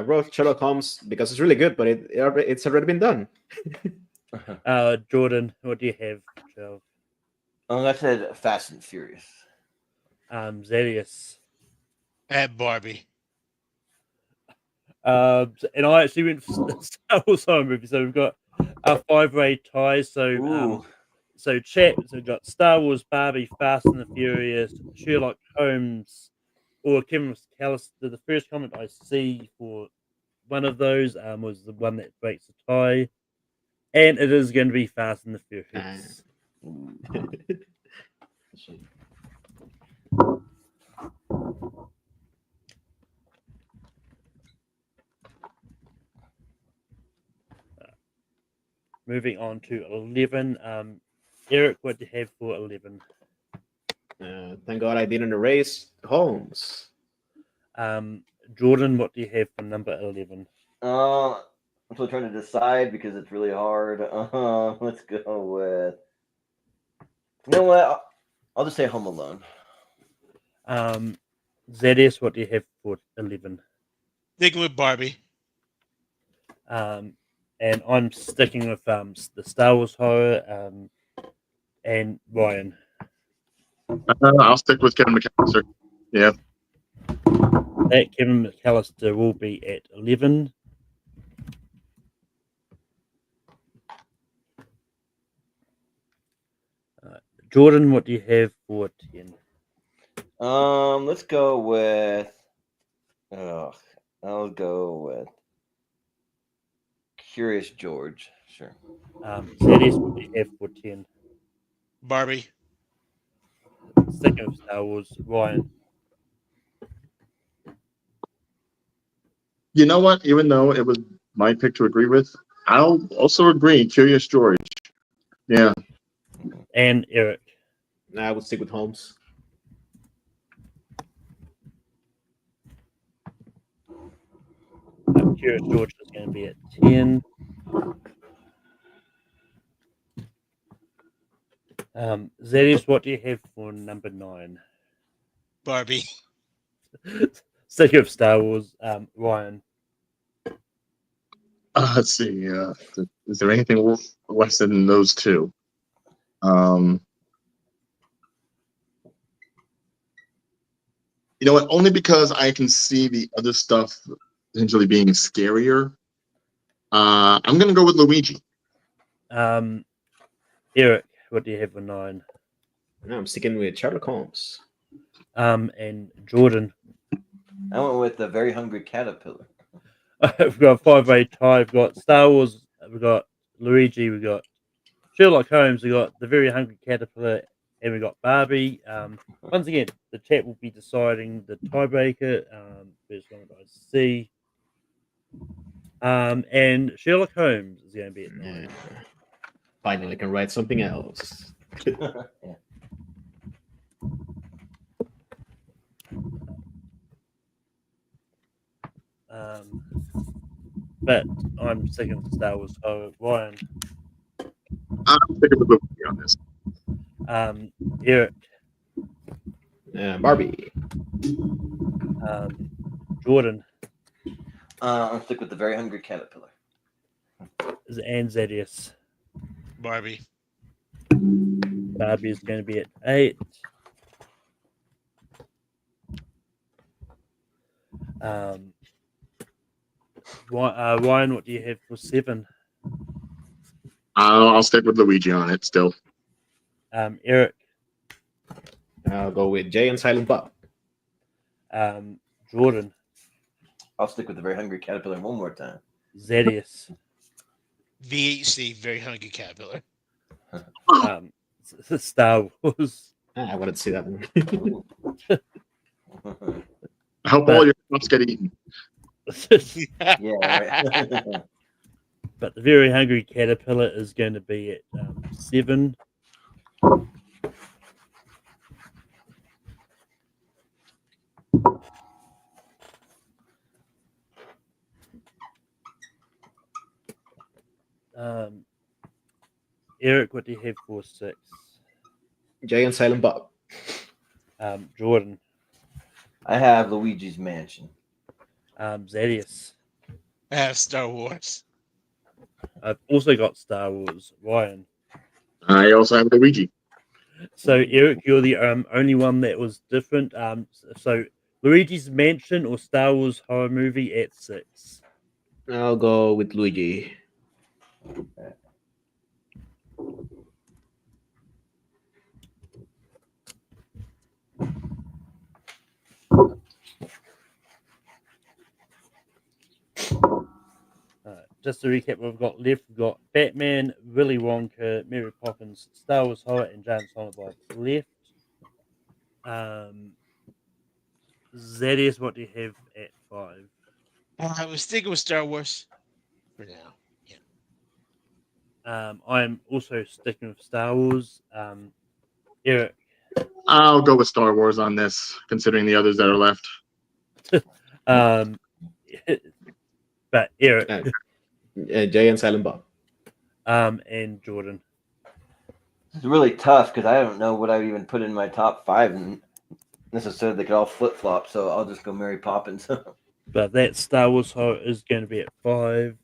Wrote Sherlock Holmes because it's really good, but it's already been done. Jordan, what do you have for 12? Oh, I said Fast and Furious. Zelius. at Barbie? And I actually went for the Star Wars horror movie, so we've got a 5-way tie. So we've got Star Wars, Barbie, Fast and the Furious, Sherlock Holmes, or Kevin McAllister. The first comment I see for one of those was the one that breaks the tie, and it is going to be Fast and the Furious. Moving on to 11. Eric, what do you have for 11? Thank God I didn't erase Holmes. Jordan, what do you have for number 11? I'm still trying to decide because it's really hard. Let's go with. You know what? I'll just say Home Alone. ZS, what do you have for 11? Sticking with Barbie. And I'm sticking with the Star Wars horror. And Ryan. I'll stick with Kevin McAllister. Yeah. That Kevin McAllister will be at 11. Jordan, what do you have for 10? Let's go with. I'll go with Curious George. Sure. ZS, what do you have for 10? Barbie. Sticking with Star Wars, Ryan. You know what? Even though it was my pick to agree with, I'll also agree. Curious George. Yeah. And Eric. I would stick with Holmes. Curious George is going to be at 10. Zedius, what do you have for number 9? Barbie. Stick of Star Wars, Ryan. Let's see. Is there anything less than those two? You know what? Only because I can see the other stuff potentially being scarier. I'm gonna go with Luigi. Eric, what do you have for 9? No, I'm sticking with Sherlock Holmes. And Jordan. I went with the Very Hungry Caterpillar. We've got a 5-way tie. We've got Star Wars. We've got Luigi. We've got Sherlock Holmes. We've got the Very Hungry Caterpillar, and we've got Barbie. Once again, the chat will be deciding the tiebreaker. First one I see. And Sherlock Holmes is going to be at 9. Finally, I can write something else. Yeah. But I'm sticking to Star Wars. So Ryan, I'm sticking with Luigi on this. Eric, Barbie. Jordan, I'll stick with the Very Hungry Caterpillar. and Zedius. Barbie. Barbie is going to be at 8. Ryan, what do you have for 7? I'll stick with Luigi on it still. Eric, I'll go with Jay and Silent Bob. Jordan, I'll stick with the Very Hungry Caterpillar one more time. Zedius, VHC, Very Hungry Caterpillar. Star Wars. I wanted to see that one. I hope all your stuffs get eaten. Yeah, right. But the Very Hungry Caterpillar is going to be at 7. Eric, what do you have for 6? Jay and Silent Bob. Jordan, I have Luigi's Mansion. Zedius. I have Star Wars. I've also got Star Wars. Ryan. I also have Luigi. So Eric, you're the only one that was different. So Luigi's Mansion or Star Wars horror movie at 6. I'll go with Luigi. Just to recap, we've got Batman, Willy Wonka, Mary Poppins, Star Wars horror, and Giant Silent Bob left. Zedius, what do you have at 5? I was sticking with Star Wars for now. Yeah. I'm also sticking with Star Wars. Eric. I'll go with Star Wars on this, considering the others that are left. But Eric. Jay and Silent Bob. And Jordan. It's really tough because I don't know what I would even put in my top 5 and necessarily they could all flip flop, so I'll just go Mary Poppins. But that Star Wars horror is going to be at 5.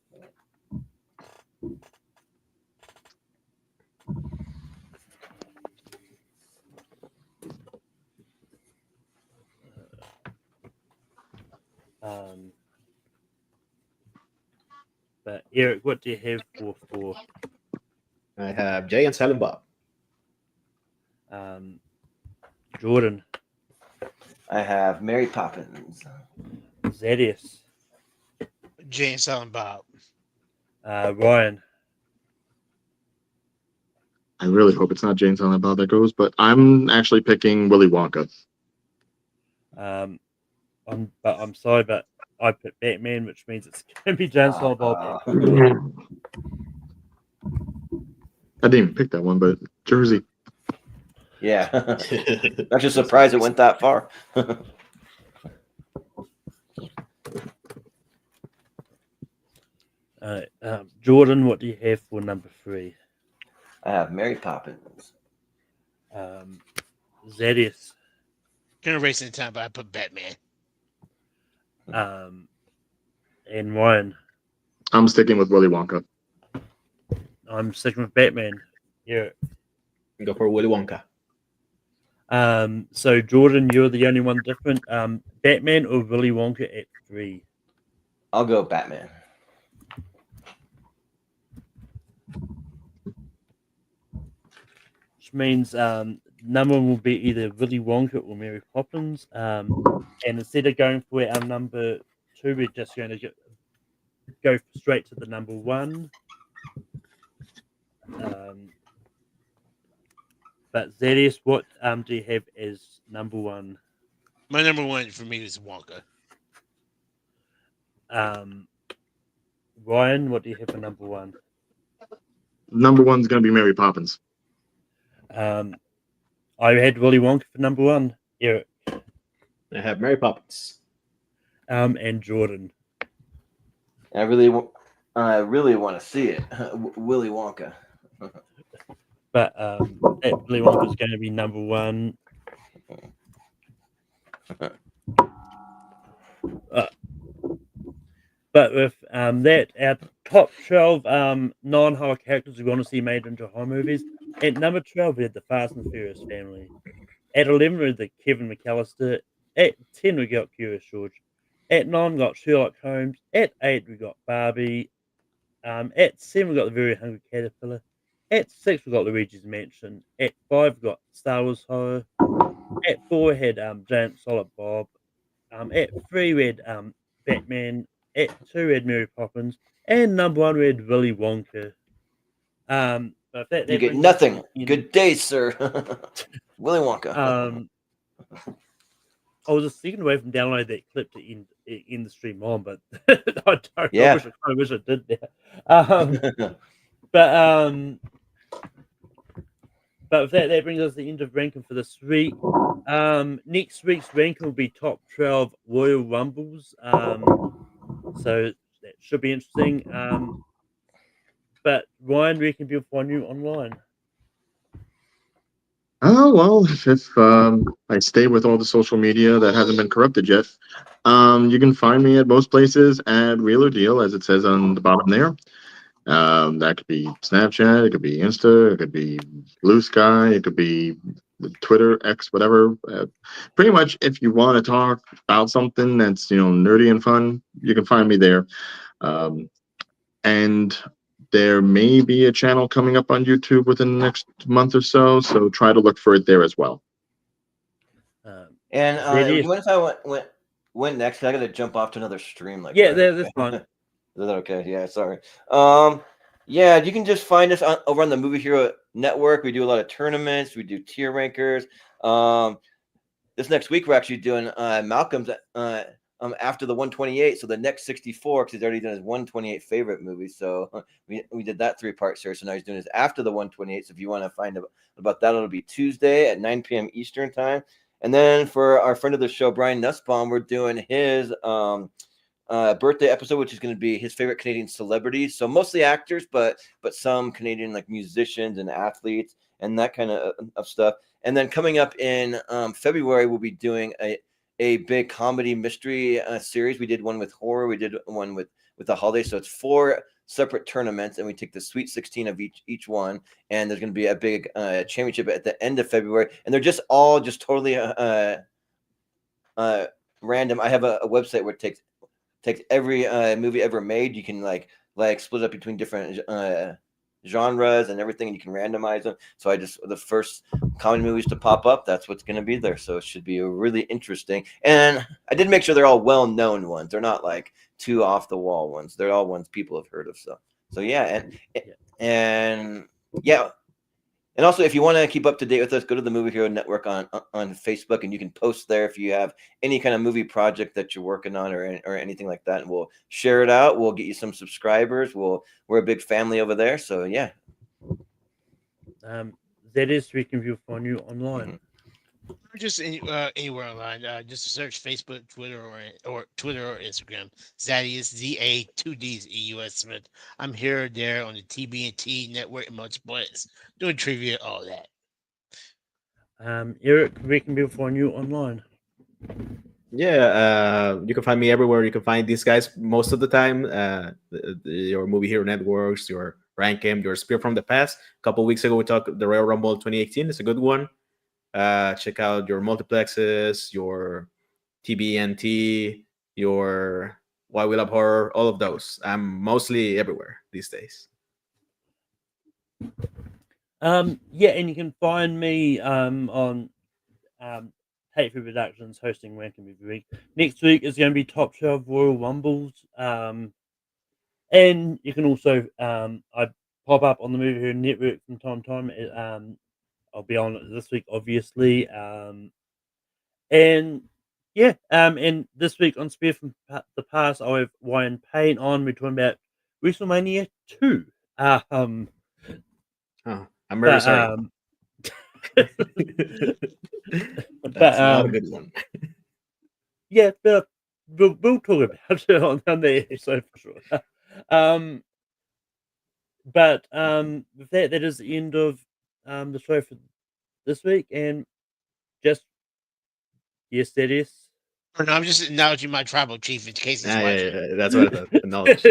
But Eric, what do you have for 4? I have Jay and Silent Bob. Jordan. I have Mary Poppins. Zedius. Jay and Silent Bob. Ryan. I really hope it's not James Silent Bob that goes, but I'm actually picking Willy Wonka. I'm sorry, but I put Batman, which means it's going to be James Silent Bob. I didn't even pick that one, but Jersey. Yeah. I'm just surprised it went that far. Jordan, what do you have for number 3? I have Mary Poppins. Zedius. Gonna race in time, but I put Batman. And Ryan. I'm sticking with Willy Wonka. I'm sticking with Batman. Yeah. Go for Willy Wonka. So Jordan, you're the only one different. Batman or Willy Wonka at 3? I'll go Batman. Which means number one will be either Willy Wonka or Mary Poppins. And instead of going for our number 2, we're just going to go straight to the number 1. But Zedius, what do you have as number 1? My number 1 for me is Wonka. Ryan, what do you have for number 1? Number one's going to be Mary Poppins. I had Willy Wonka for number 1. Eric. I have Mary Poppins. And Jordan. I really want to see it, Willy Wonka. But Willy Wonka is going to be number 1. But with that, our top 12 non-horror characters we want to see made into horror movies. At number 12, we had the Fast and Furious family. At 11, we had the Kevin McAllister. At 10, we got Curious George. At 9, we got Sherlock Holmes. At 8, we got Barbie. At 7, we got The Very Hungry Caterpillar. At 6, we got Luigi's Mansion. At 5, we got Star Wars Horror. At 4, we had Giant Solid Bob. At 3, we had Batman. At 2, we had Mary Poppins. And number 1, we had Willy Wonka. But that You get nothing. Good day, sir. Willy Wonka. I was a second away from downloading that clip to end the stream on, but I don't. Yeah. I kind of wish I did that. But with that brings us to the end of ranking for this week. Next week's ranking will be top 12 Royal Rumbles. So that should be interesting. But Ryan, where can people find you online? Oh, well, if I stay with all the social media that hasn't been corrupted yet, you can find me at most places at Real or Deal, as it says on the bottom there. That could be Snapchat, it could be Insta, it could be Blue Sky, it could be Twitter, X, whatever. Pretty much, if you want to talk about something that's nerdy and fun, you can find me there. And there may be a channel coming up on YouTube within the next month or so try to look for it there as well. And do you mind if I went next? I got to jump off to another stream. That's fine. Is that okay? Yeah, sorry. Yeah, you can just find us over on the Movie Hero Network. We do a lot of tournaments. We do tier rankers. This next week we're actually doing Malcolm's after the 128, so the next 64, because he's already done his 128 favorite movie. So we did that 3-part series. So now he's doing his after the 128. So if you want to find about that, it'll be Tuesday at 9 p.m. Eastern time. And then for our friend of the show, Brian Nussbaum, we're doing his birthday episode, which is going to be his favorite Canadian celebrities. So mostly actors, but some Canadian like musicians and athletes and that kind of stuff. And then coming up in February, we'll be doing a big comedy mystery series. We did one with horror. We did one with the holiday. So it's 4 separate tournaments, and we take the Sweet 16 of each one. And there's going to be a big championship at the end of February. And they're just all totally random. I have a website where it takes every movie ever made. You can like split up between different genres and everything, and you can randomize them. So the first comedy movies to pop up, that's what's going to be there. So it should be really interesting. And I did make sure they're all well-known ones. They're not like too off-the-wall ones. They're all ones people have heard of. So yeah, and yeah. And also, if you want to keep up to date with us, go to the Movie Hero Network on Facebook, and you can post there if you have any kind of movie project that you're working on or anything like that, and we'll share it out. We'll get you some subscribers. We're a big family over there, so yeah. That is where can people find you online. Mm-hmm. Just anywhere online. Just search Facebook, Twitter, or Instagram. Zadius, ZA2Ds EUS Smith. I'm here or there on the TB&T network and multiplays, doing trivia, all that. Eric, where can people find you online? Yeah, you can find me everywhere. You can find these guys most of the time. Your Movie Hero Networks, your Rankem, your Spear from the Past. A couple weeks ago, we talked the Royal Rumble 2018. It's a good one. Check out your multiplexes, your TBNT, your Why We Love Horror, all of those. I'm mostly everywhere these days. Yeah, and you can find me on Hateful Productions hosting Ranking every week. Next week is going to be Top 12 Royal Rumbles. And you can also I pop up on the Movie Hero Network from time to time. I'll be on it this week, obviously. And yeah, and this week on Spear from the Past, I have Ryan Payne on. We're talking about WrestleMania 2. Oh, I'm very sorry. That's not a good one. Yeah, but we'll talk about it on the episode for sure. But with that is the end of the show for this week, and just yes, that is. Or no, I'm just acknowledging my tribal chief in case he's watching. Yeah, that's what I thought. Acknowledge.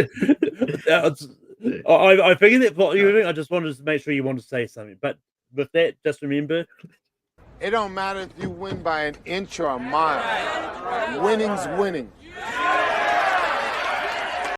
I figured that what you were doing. I just wanted to make sure you wanted to say something. But with that, just remember, It don't matter if you win by an inch or a mile. Winning's winning.